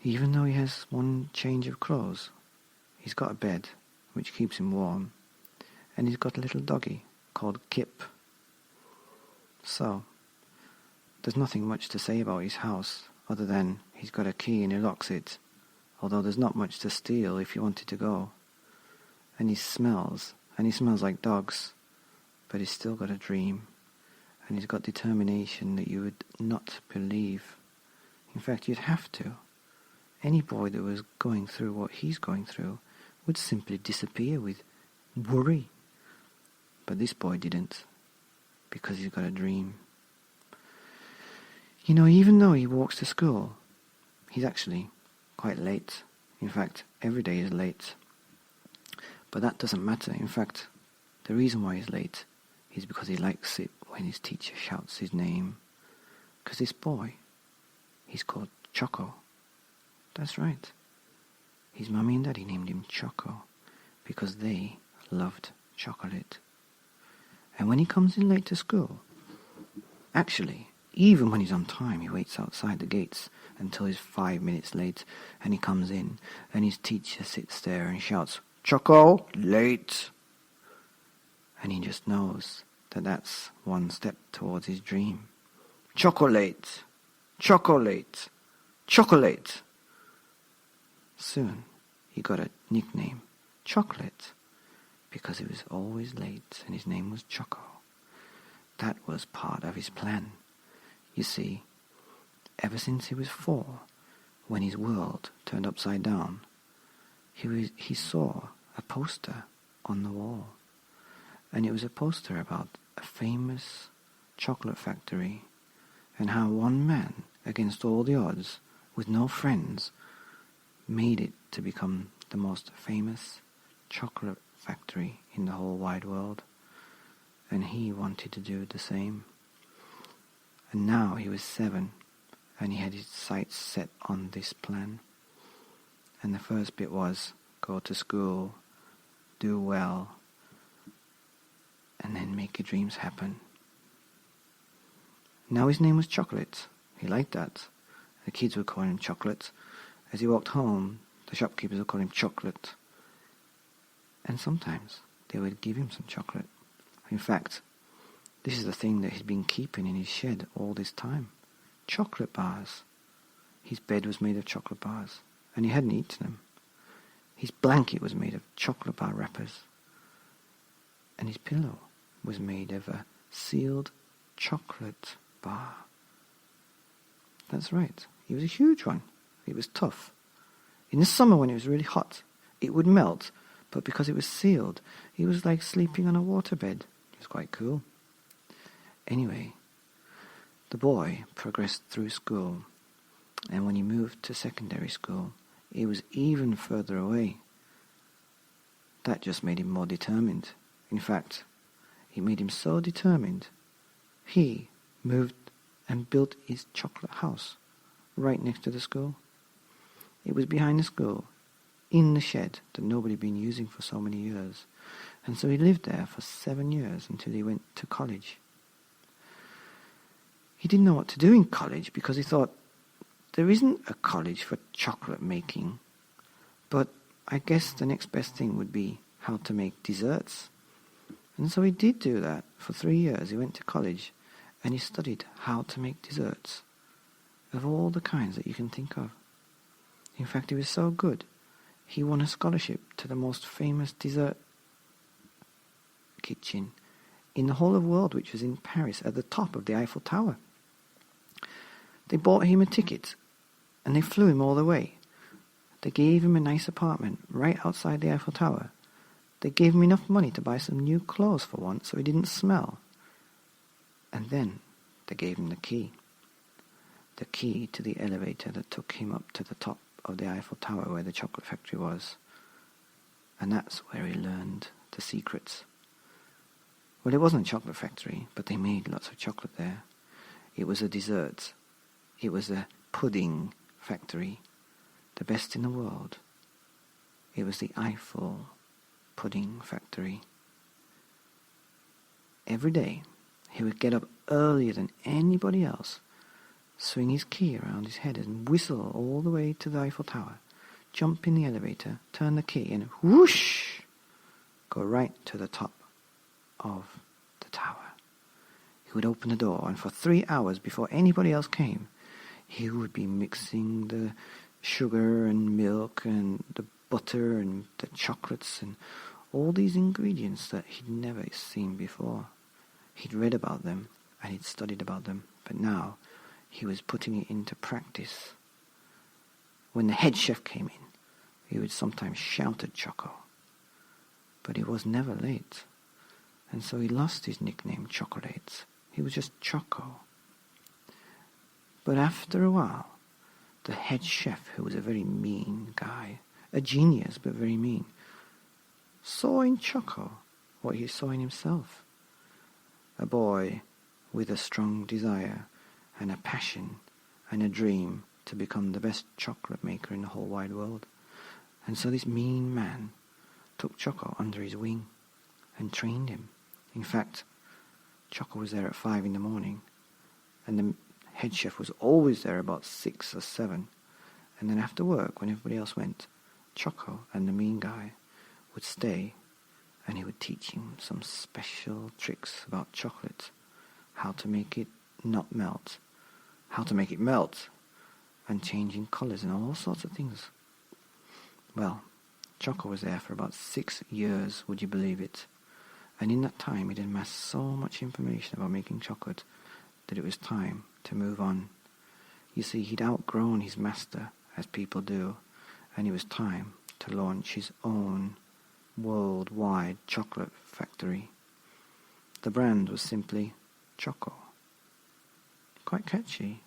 Even though he has one change of clothes, he's got a bed, which keeps him warm, and he's got a little doggy called Kip. So, there's nothing much to say about his house, other than he's got a key and he locks it, although there's not much to steal if you wanted to go. And he smells like dogs, but he's still got a dream, and he's got determination that you would not believe. In fact, you'd have to. Any boy that was going through what he's going through would simply disappear with worry. But this boy didn't, because he's got a dream. You know, even though he walks to school, he's actually quite late. In fact, every day is late. But that doesn't matter. In fact, the reason why he's late is because he likes it when his teacher shouts his name. Because this boy, he's called Choco. That's right. His mummy and daddy named him Choco because they loved chocolate. And when he comes in late to school, actually, even when he's on time, he waits outside the gates until he's 5 minutes late, and he comes in, and his teacher sits there and shouts, "Choco, late!" And he just knows that that's one step towards his dream. Chocolate! Chocolate! Chocolate! Soon he got a nickname, Chocolate, because he was always late and his name was Choco. That was part of his plan. You see, ever since he was 4, when his world turned upside down, he saw a poster on the wall. And it was a poster about a famous chocolate factory and how one man, against all the odds, with no friends, made it to become the most famous chocolate factory in the whole wide world. And he wanted to do the same. And now he was 7, and he had his sights set on this plan. And the first bit was, go to school, do well, and then make your dreams happen. Now his name was Chocolate. He liked that. The kids would call him Chocolate. As he walked home, the shopkeepers would call him Chocolate. And sometimes they would give him some chocolate. In fact, this is the thing that he's been keeping in his shed all this time. Chocolate bars. His bed was made of chocolate bars, and he hadn't eaten them. His blanket was made of chocolate bar wrappers, and his pillow was made of a sealed chocolate bar. That's right, it was a huge one. It was tough. In the summer when it was really hot, it would melt, but because it was sealed, it was like sleeping on a waterbed. It was quite cool. Anyway, the boy progressed through school, and when he moved to secondary school, it was even further away. That just made him more determined. In fact, it made him so determined, he moved and built his chocolate house right next to the school. It was behind the school, in the shed that nobody had been using for so many years. And so he lived there for 7 years until he went to college. He didn't know what to do in college because he thought, there isn't a college for chocolate making, but I guess the next best thing would be how to make desserts. And so he did do that. For 3 years he went to college and he studied how to make desserts of all the kinds that you can think of. In fact, he was so good, he won a scholarship to the most famous dessert kitchen in the whole of the world, which was in Paris, at the top of the Eiffel Tower. They bought him a ticket, and they flew him all the way. They gave him a nice apartment right outside the Eiffel Tower. They gave him enough money to buy some new clothes for once so he didn't smell. And then they gave him the key to the elevator that took him up to the top of the Eiffel Tower where the chocolate factory was. And that's where he learned the secrets. Well, it wasn't a chocolate factory, but they made lots of chocolate there. It was a dessert. It was a pudding factory, the best in the world. It was the Eiffel Pudding Factory. Every day, he would get up earlier than anybody else, swing his key around his head and whistle all the way to the Eiffel Tower, jump in the elevator, turn the key, and whoosh, go right to the top of the tower. He would open the door, and for 3 hours before anybody else came, he would be mixing the sugar and milk and the butter and the chocolates and all these ingredients that he'd never seen before. He'd read about them and he'd studied about them, but now he was putting it into practice. When the head chef came in, he would sometimes shout at Choco, but he was never late, and so he lost his nickname Chocolate. He was just Choco. But after a while, the head chef, who was a very mean guy, a genius but very mean, saw in Choco what he saw in himself. A boy with a strong desire and a passion and a dream to become the best chocolate maker in the whole wide world. And so this mean man took Choco under his wing and trained him. In fact, Choco was there at 5 a.m, and the head chef was always there about 6 or 7. And then after work, when everybody else went, Choco and the mean guy would stay, and he would teach him some special tricks about chocolate, how to make it not melt, how to make it melt, and changing colours and all sorts of things. Well, Choco was there for about 6 years, would you believe it? And in that time, he'd amassed so much information about making chocolate that it was time to move on. You see, he'd outgrown his master, as people do, and it was time to launch his own worldwide chocolate factory. The brand was simply Choco. Quite catchy.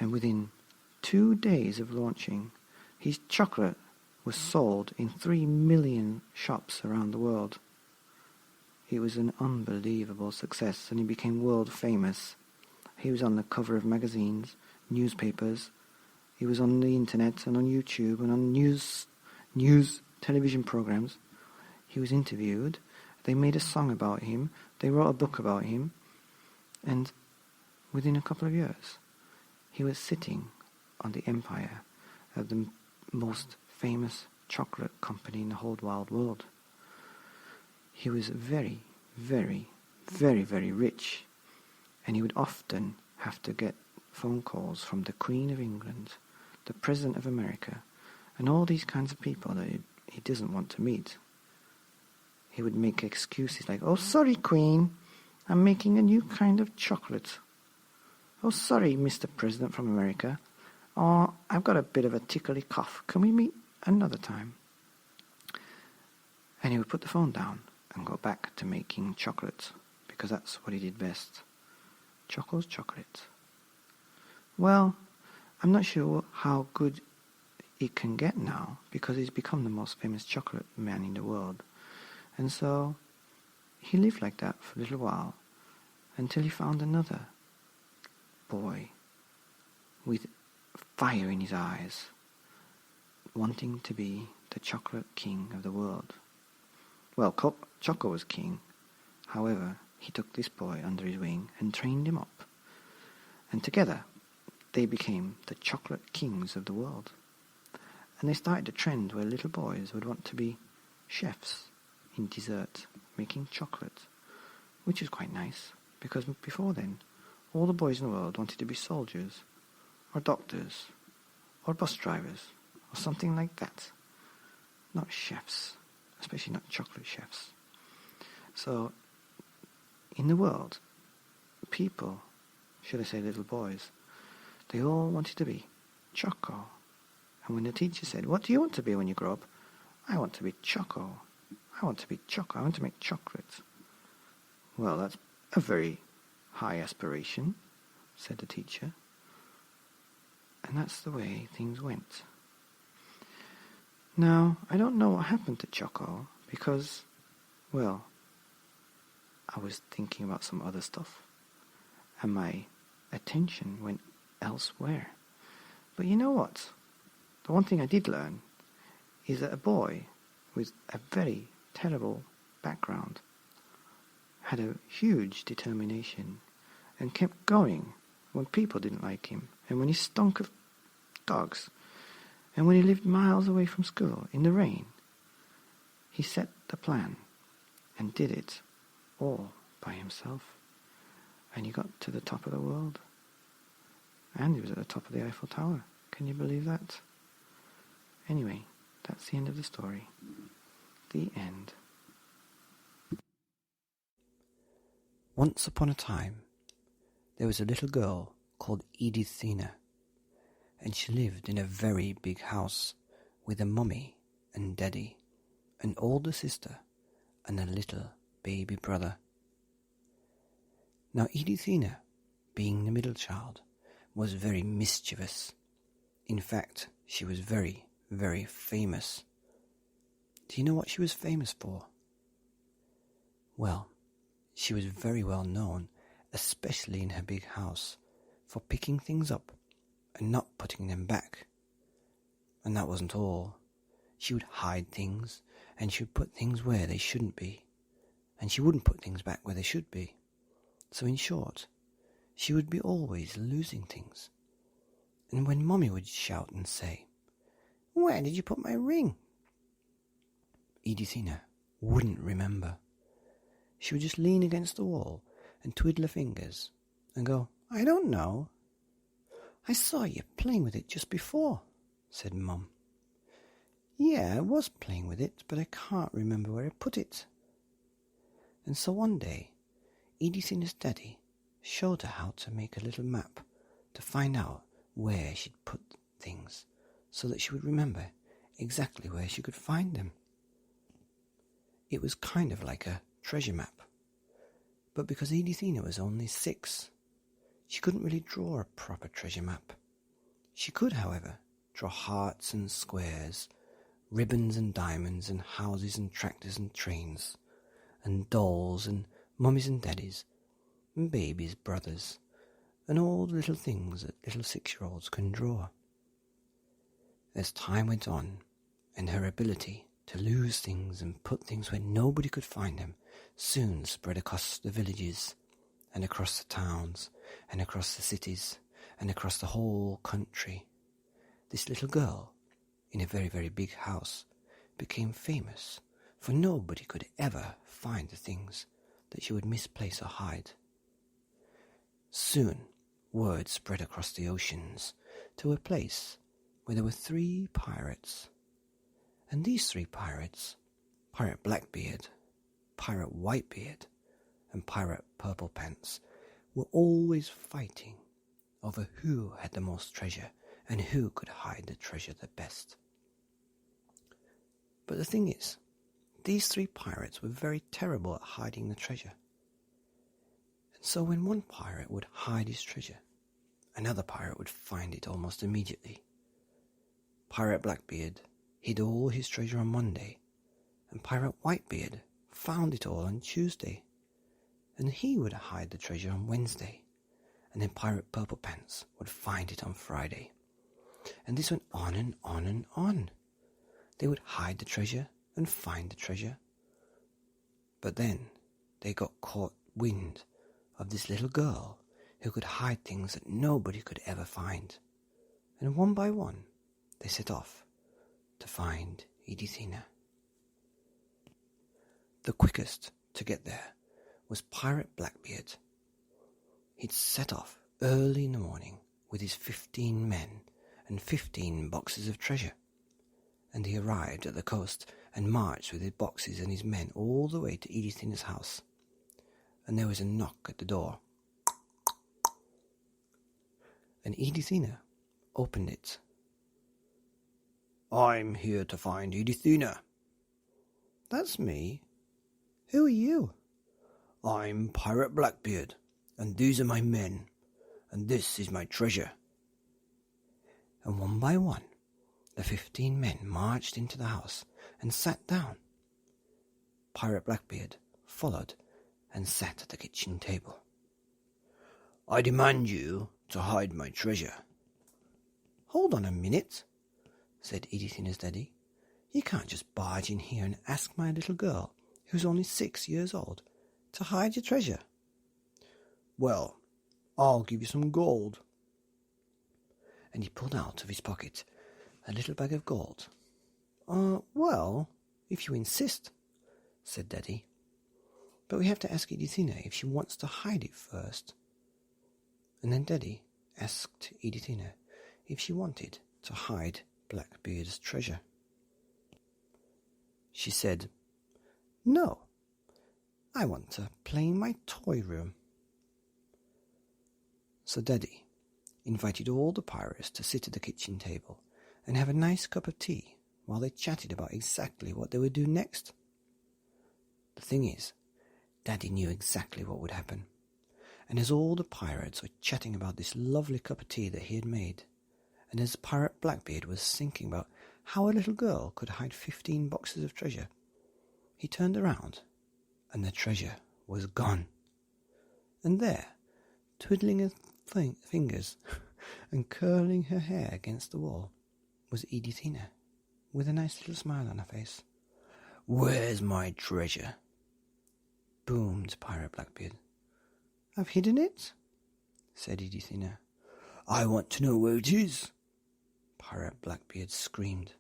And within 2 days of launching, his chocolate was sold in 3 million shops around the world. It was an unbelievable success, and he became world famous. He was on the cover of magazines, newspapers. He was on the internet and on YouTube and on news television programs. He was interviewed. They made a song about him. They wrote a book about him. And within a couple of years, he was sitting on the empire of the most famous chocolate company in the whole wide world. He was very, very, very, very rich, and he would often have to get phone calls from the Queen of England, the President of America, and all these kinds of people that he doesn't want to meet. He would make excuses like, "Oh, sorry, Queen, I'm making a new kind of chocolate. Oh, sorry, Mr. President from America. Oh, I've got a bit of a tickly cough. Can we meet another time?" And he would put the phone down and go back to making chocolate, because that's what he did best. Choco's chocolate. Well, I'm not sure how good it can get now, because he's become the most famous chocolate man in the world. And so he lived like that for a little while, until he found another boy with fire in his eyes, wanting to be the chocolate king of the world. Well, Choco was king. However, he took this boy under his wing and trained him up. And together, they became the chocolate kings of the world. And they started a trend where little boys would want to be chefs in dessert, making chocolate, which is quite nice, because before then, all the boys in the world wanted to be soldiers, or doctors, or bus drivers, or something like that. Not chefs, especially not chocolate chefs. So, in the world, people, should I say little boys, they all wanted to be Choco. And when the teacher said, "What do you want to be when you grow up?" "I want to be Choco. I want to be Choco. I want to make chocolate." "Well, that's a very high aspiration," said the teacher. And that's the way things went. Now, I don't know what happened to Choco because, well, I was thinking about some other stuff and my attention went elsewhere. But you know what? The one thing I did learn is that a boy with a very terrible background had a huge determination and kept going when people didn't like him, and when he stunk of dogs, and when he lived miles away from school in the rain. He set the plan and did it all by himself, and he got to the top of the world, and he was at the top of the Eiffel Tower. Can you believe that? Anyway, that's the end of the story. The end. Once upon a time, there was a little girl called Edithina, and she lived in a very big house with a mummy and daddy, an older sister, and a little baby brother. Now Edithina, being the middle child, was very mischievous. In fact, she was very, very famous. Do you know what she was famous for? Well, she was very well known, especially in her big house, for picking things up and not putting them back. And that wasn't all. She would hide things, and she would put things where they shouldn't be, and she wouldn't put things back where they should be. So in short, she would be always losing things. And when Mummy would shout and say, "Where did you put my ring?" Edithina wouldn't remember. She would just lean against the wall and twiddle her fingers and go, "I don't know." "I saw you playing with it just before," said Mum. "Yeah, I was playing with it, but I can't remember where I put it." And so one day, Edithina's daddy showed her how to make a little map to find out where she'd put things so that she would remember exactly where she could find them. It was kind of like a treasure map, but because Edithina was only 6, she couldn't really draw a proper treasure map. She could, however, draw hearts and squares, ribbons and diamonds, and houses and tractors and trains, and dolls and mummies and daddies, and babies, brothers, and all the little things that little 6-year-olds can draw. As time went on, and her ability to lose things and put things where nobody could find them soon spread across the villages, and across the towns, and across the cities, and across the whole country, this little girl, in a very, very big house, became famous, for nobody could ever find the things that she would misplace or hide. Soon, word spread across the oceans to a place where there were 3 pirates. And these 3 pirates, Pirate Blackbeard, Pirate Whitebeard, and Pirate Purple Pants, were always fighting over who had the most treasure and who could hide the treasure the best. But the thing is, these 3 pirates were very terrible at hiding the treasure. And so when one pirate would hide his treasure, another pirate would find it almost immediately. Pirate Blackbeard hid all his treasure on Monday, and Pirate Whitebeard found it all on Tuesday, and he would hide the treasure on Wednesday, and then Pirate Purple Pants would find it on Friday. And this went on and on and on. They would hide the treasure and find the treasure. But then they got caught wind of this little girl who could hide things that nobody could ever find. And one by one, they set off to find Edithina. The quickest to get there was Pirate Blackbeard. He'd set off early in the morning with his 15 men and 15 boxes of treasure, and he arrived at the coast and marched with his boxes and his men all the way to Edithina's house. And there was a knock at the door. and Edithina opened it. "I'm here to find Edithina." "That's me. Who are you?" "I'm Pirate Blackbeard, and these are my men, and this is my treasure." And one by one, the 15 men marched into the house and sat down. Pirate Blackbeard followed and sat at the kitchen table. "I demand you to hide my treasure." "Hold on a minute," said Edithina's daddy. "You can't just barge in here and ask my little girl, who's only 6 years old, to hide your treasure." "Well, I'll give you some gold." And he pulled out of his pocket a little bag of gold. Well, if you insist," said Daddy. "But we have to ask Edithina if she wants to hide it first." And then Daddy asked Edithina if she wanted to hide Blackbeard's treasure. She said, "No, I want to play in my toy room." So Daddy invited all the pirates to sit at the kitchen table and have a nice cup of tea while they chatted about exactly what they would do next. The thing is, Daddy knew exactly what would happen, and as all the pirates were chatting about this lovely cup of tea that he had made, and as Pirate Blackbeard was thinking about how a little girl could hide 15 boxes of treasure, he turned around, and the treasure was gone. And there, twiddling her fingers and curling her hair against the wall, was Edithina, with a nice little smile on her face. "Where's my treasure?" boomed Pirate Blackbeard. "I've hidden it," said Edithina. "I want to know where it is," Pirate Blackbeard screamed.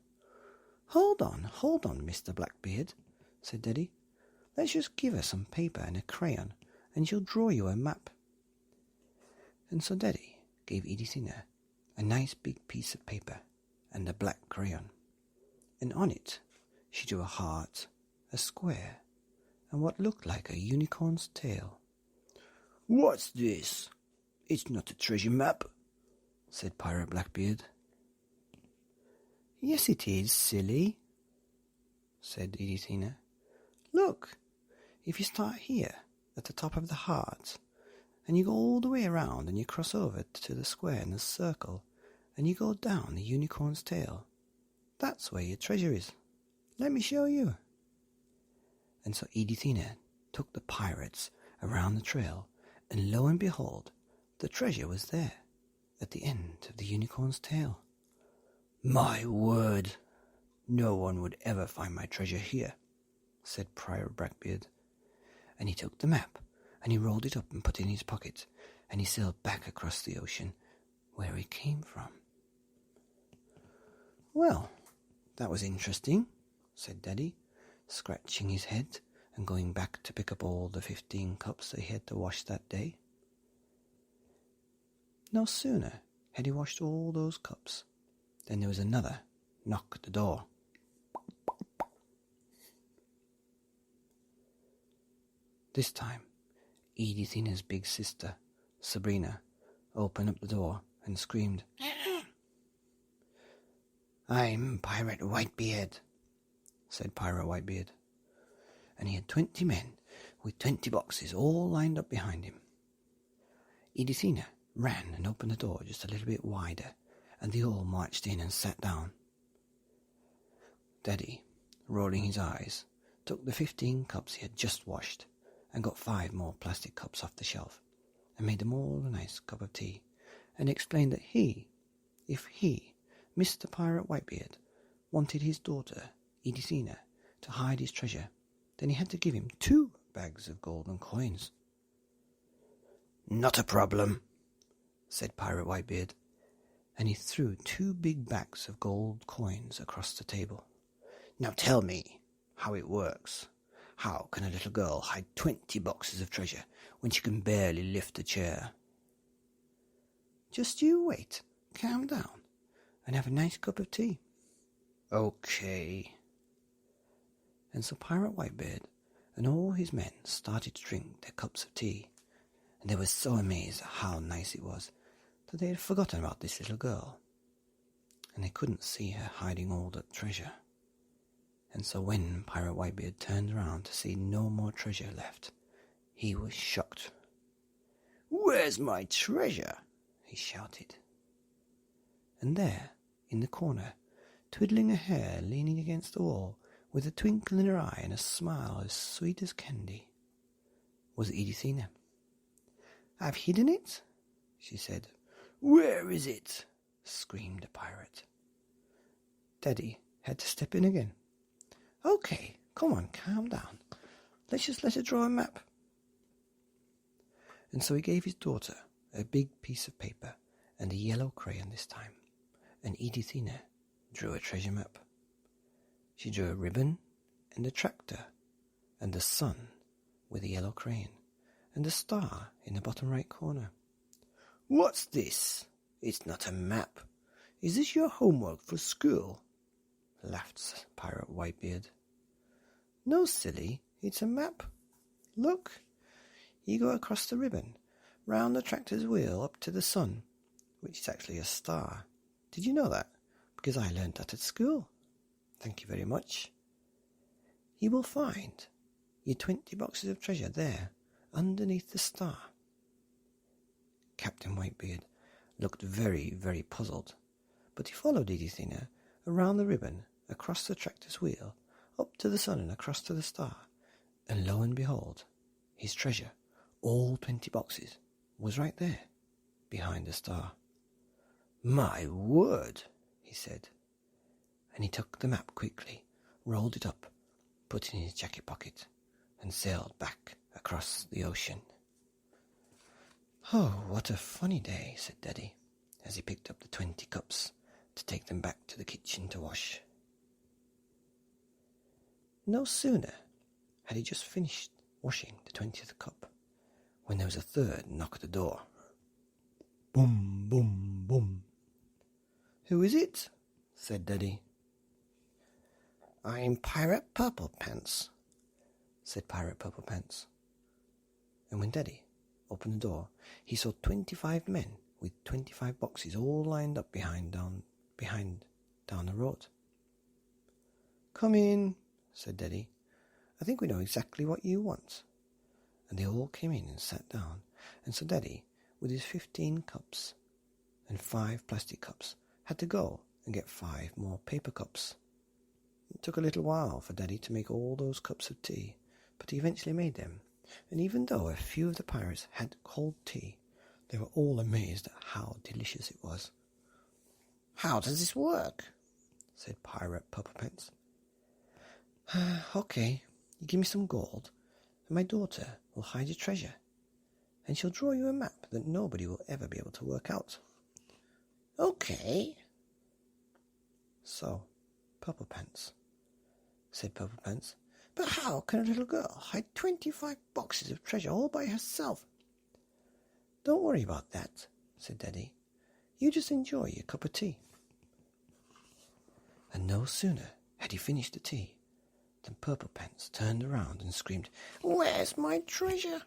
Hold on, Mr. Blackbeard," said Daddy. "Let's just give her some paper and a crayon, and she'll draw you a map." And so Daddy gave Edithina a nice big piece of paper and a black crayon, and on it she drew a heart, a square, and what looked like a unicorn's tail. "What's this? It's not a treasure map," said Pirate Blackbeard. "Yes, it is, silly," said Edithina. "Look, if you start here at the top of the heart, and you go all the way around and you cross over to the square and the circle, and you go down the unicorn's tail, that's where your treasure is. Let me show you." And so Edithina took the pirates around the trail, and lo and behold, the treasure was there, at the end of the unicorn's tail. "My word, no one would ever find my treasure here," said Pirate Blackbeard. And he took the map, and he rolled it up and put it in his pocket, and he sailed back across the ocean, where he came from. "Well, that was interesting," said Daddy, scratching his head and going back to pick up all the 15 cups that he had to wash that day. No sooner had he washed all those cups than there was another knock at the door. This time, Edithina's big sister, Sabrina, opened up the door and screamed, "I'm Pirate Whitebeard," said Pirate Whitebeard, and he had 20 men with 20 boxes all lined up behind him. Edithina ran and opened the door just a little bit wider, and they all marched in and sat down. Daddy, rolling his eyes, took the 15 cups he had just washed and got 5 more plastic cups off the shelf and made them all a nice cup of tea, and explained that if he, Mr. Pirate Whitebeard, wanted his daughter, Edithina, to hide his treasure, then he had to give him 2 bags of golden coins. "Not a problem," said Pirate Whitebeard, and he threw 2 big bags of gold coins across the table. "Now tell me how it works. How can a little girl hide 20 boxes of treasure when she can barely lift a chair?" "Just you wait, calm down, and have a nice cup of tea." "Okay." And so Pirate Whitebeard and all his men started to drink their cups of tea, and they were so amazed at how nice it was that they had forgotten about this little girl, and they couldn't see her hiding all that treasure. And so when Pirate Whitebeard turned around to see no more treasure left, he was shocked. "Where's my treasure?" he shouted. And there, in the corner, twiddling her hair, leaning against the wall, with a twinkle in her eye and a smile as sweet as candy, was Edithina. "I've hidden it," she said. "Where is it?" screamed the pirate. Daddy had to step in again. "Okay, come on, calm down. Let's just let her draw a map." And so he gave his daughter a big piece of paper and a yellow crayon this time, and Edithina drew a treasure map. She drew a ribbon and a tractor and the sun with a yellow crayon and a star in the bottom right corner. "What's this? It's not a map. Is this your homework for school?" laughed Pirate Whitebeard. "No, silly, it's a map. Look, you go across the ribbon, round the tractor's wheel up to the sun, which is actually a star. Did you know that? Because I learned that at school. Thank you very much. You will find your 20 boxes of treasure there, underneath the star." Captain Whitebeard looked very, very puzzled, but he followed Edithina around the ribbon, across the tractor's wheel, up to the sun and across to the star, and lo and behold, his treasure, all 20 boxes, was right there, behind the star. "My word," he said, and he took the map quickly, rolled it up, put it in his jacket pocket, and sailed back across the ocean. "Oh, what a funny day," said Daddy, as he picked up the 20 cups to take them back to the kitchen to wash. No sooner had he just finished washing the 20th cup when there was a third knock at the door. Boom, boom, boom. "Who is it?" said Daddy. "I'm Pirate Purple Pants," said Pirate Purple Pants. And when Daddy opened the door, he saw 25 men with 25 boxes all lined up behind down the road. "Come in," said Daddy. "I think we know exactly what you want." And they all came in and sat down, and so Daddy, with his 15 cups and 5 plastic cups, had to go and get 5 more paper cups. It took a little while for Daddy to make all those cups of tea, but he eventually made them, and even though a few of the pirates had cold tea, they were all amazed at how delicious it was. "How does this work?" said Pirate Purplepants. "Okay, you give me some gold, and my daughter will hide your treasure, and she'll draw you a map that nobody will ever be able to work out." "Okay." "So, Purplepants," said Purplepants, "but how can a little girl hide 25 boxes of treasure all by herself?" "Don't worry about that," said Daddy. "You just enjoy your cup of tea." And no sooner had he finished the tea than Purplepants turned around and screamed, "Where's my treasure?"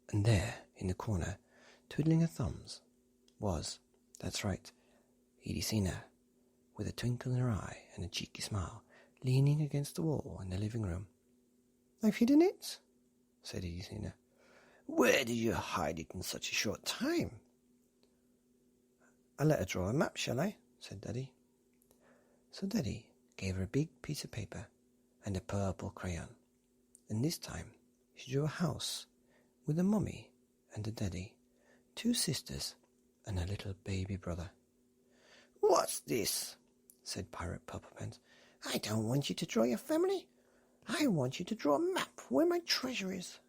And there, in the corner, twiddling her thumbs, was, that's right, Edithina, with a twinkle in her eye and a cheeky smile, leaning against the wall in the living room. "I've hidden it," said Edithina. "Where did you hide it in such a short time?" "I'll let her draw a map, shall I?" said Daddy. So Daddy gave her a big piece of paper and a purple crayon, and this time she drew a house with a mummy and a daddy, 2 sisters, and a little baby brother. "What's this?" said Pirate Purplepants. "I don't want you to draw your family. I want you to draw a map where my treasure is."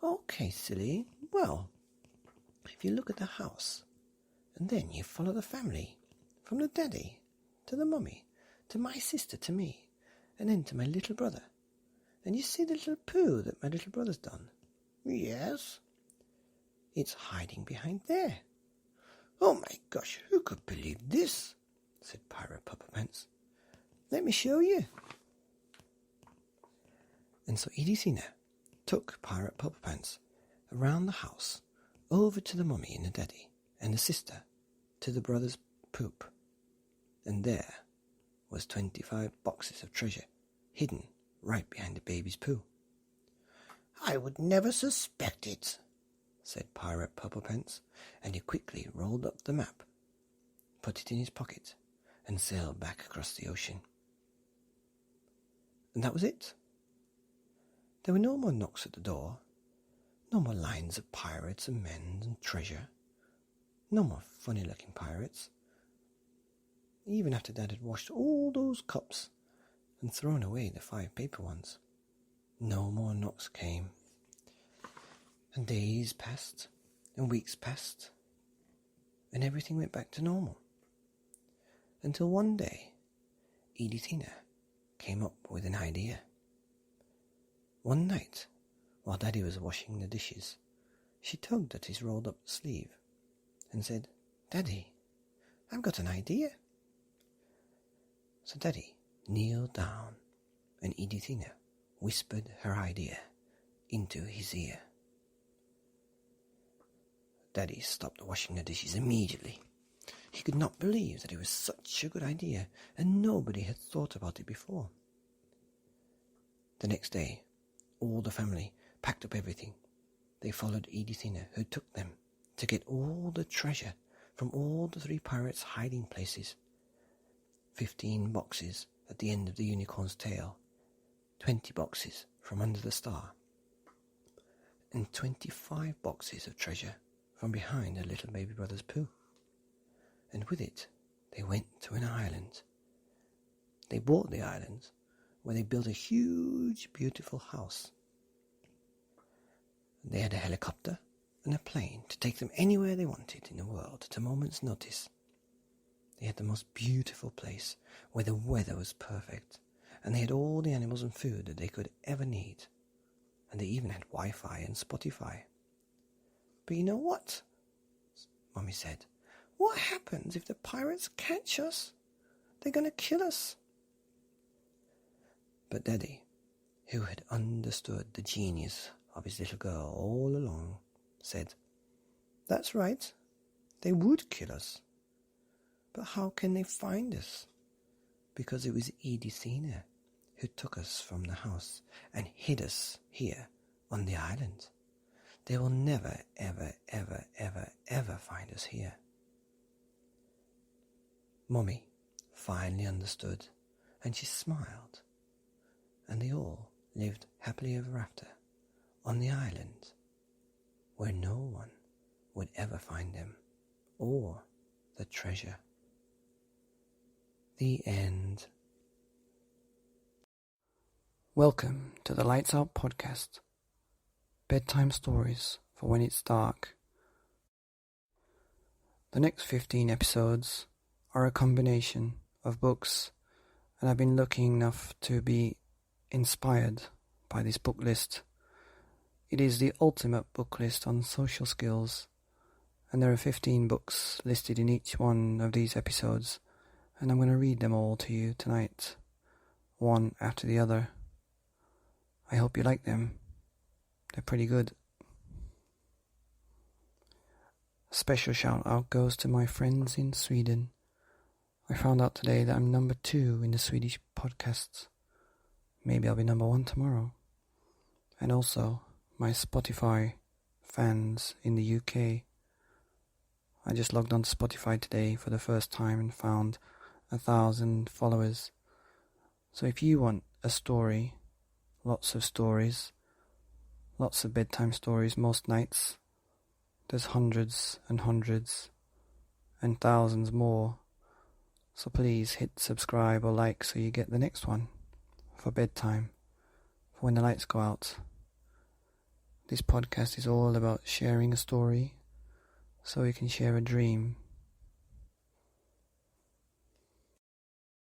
"Okay, silly. Well, if you look at the house, and then you follow the family, from the daddy to the mummy, to my sister, to me, and then to my little brother, and you see the little poo that my little brother's done?" "Yes." "It's hiding behind there." "Oh my gosh, who could believe this?" said Pirate Purplepants. "Let me show you." And so Edithina took Pirate Purplepants around the house, over to the mummy and the daddy, and the sister to the brother's poop. And there was 25 boxes of treasure hidden right behind the baby's poo. "I would never suspect it," said Pirate Purple Pants, and he quickly rolled up the map, put it in his pocket, and sailed back across the ocean. And that was it. There were no more knocks at the door, no more lines of pirates and men and treasure, no more funny-looking pirates. Even after Dad had washed all those cups and thrown away the 5 paper ones, no more knocks came. And days passed, and weeks passed, and everything went back to normal. Until one day, Edithina came up with an idea. One night, while Daddy was washing the dishes, she tugged at his rolled-up sleeve and said, "Daddy, I've got an idea." So Daddy kneeled down, and Edithina whispered her idea into his ear. Daddy stopped washing the dishes immediately. He could not believe that it was such a good idea, and nobody had thought about it before. The next day, all the family packed up everything. They followed Edithina, who took them to get all the treasure from all the 3 pirates' hiding places. 15 boxes at the end of the unicorn's tail, 20 boxes from under the star, and 25 boxes of treasure from behind her little baby brother's poo. And with it, they went to an island. They bought the island, where they built a huge, beautiful house. They had a helicopter and a plane to take them anywhere they wanted in the world at a moment's notice. They had the most beautiful place, where the weather was perfect, and they had all the animals and food that they could ever need. And they even had Wi-Fi and Spotify. "But you know what?" Mummy said. "What happens if the pirates catch us? They're going to kill us." But Daddy, who had understood the genius of his little girl all along, said, "That's right, they would kill us. But how can they find us? Because it was Edithina who took us from the house and hid us here on the island. They will never, ever, ever, ever, ever find us here." Mummy finally understood, and she smiled, and they all lived happily ever after on the island, where no one would ever find them or the treasure. The end. Welcome to the Lights Out podcast. Bedtime stories for when it's dark. The next 15 episodes are a combination of books, and I've been lucky enough to be inspired by this book list. It is the ultimate book list on social skills, and there are 15 books listed in each one of these episodes, and I'm going to read them all to you tonight, one after the other. I hope you like them. They're pretty good. A special shout out goes to my friends in Sweden. I found out today that I'm number 2 in the Swedish podcasts. Maybe I'll be number 1 tomorrow. And also my Spotify fans in the UK. I just logged on to Spotify today for the first time and found 1,000 followers. So if you want a story, lots of stories, lots of bedtime stories most nights, there's hundreds and hundreds and thousands more. So please hit subscribe or like so you get the next one for bedtime, for when the lights go out. This podcast is all about sharing a story so we can share a dream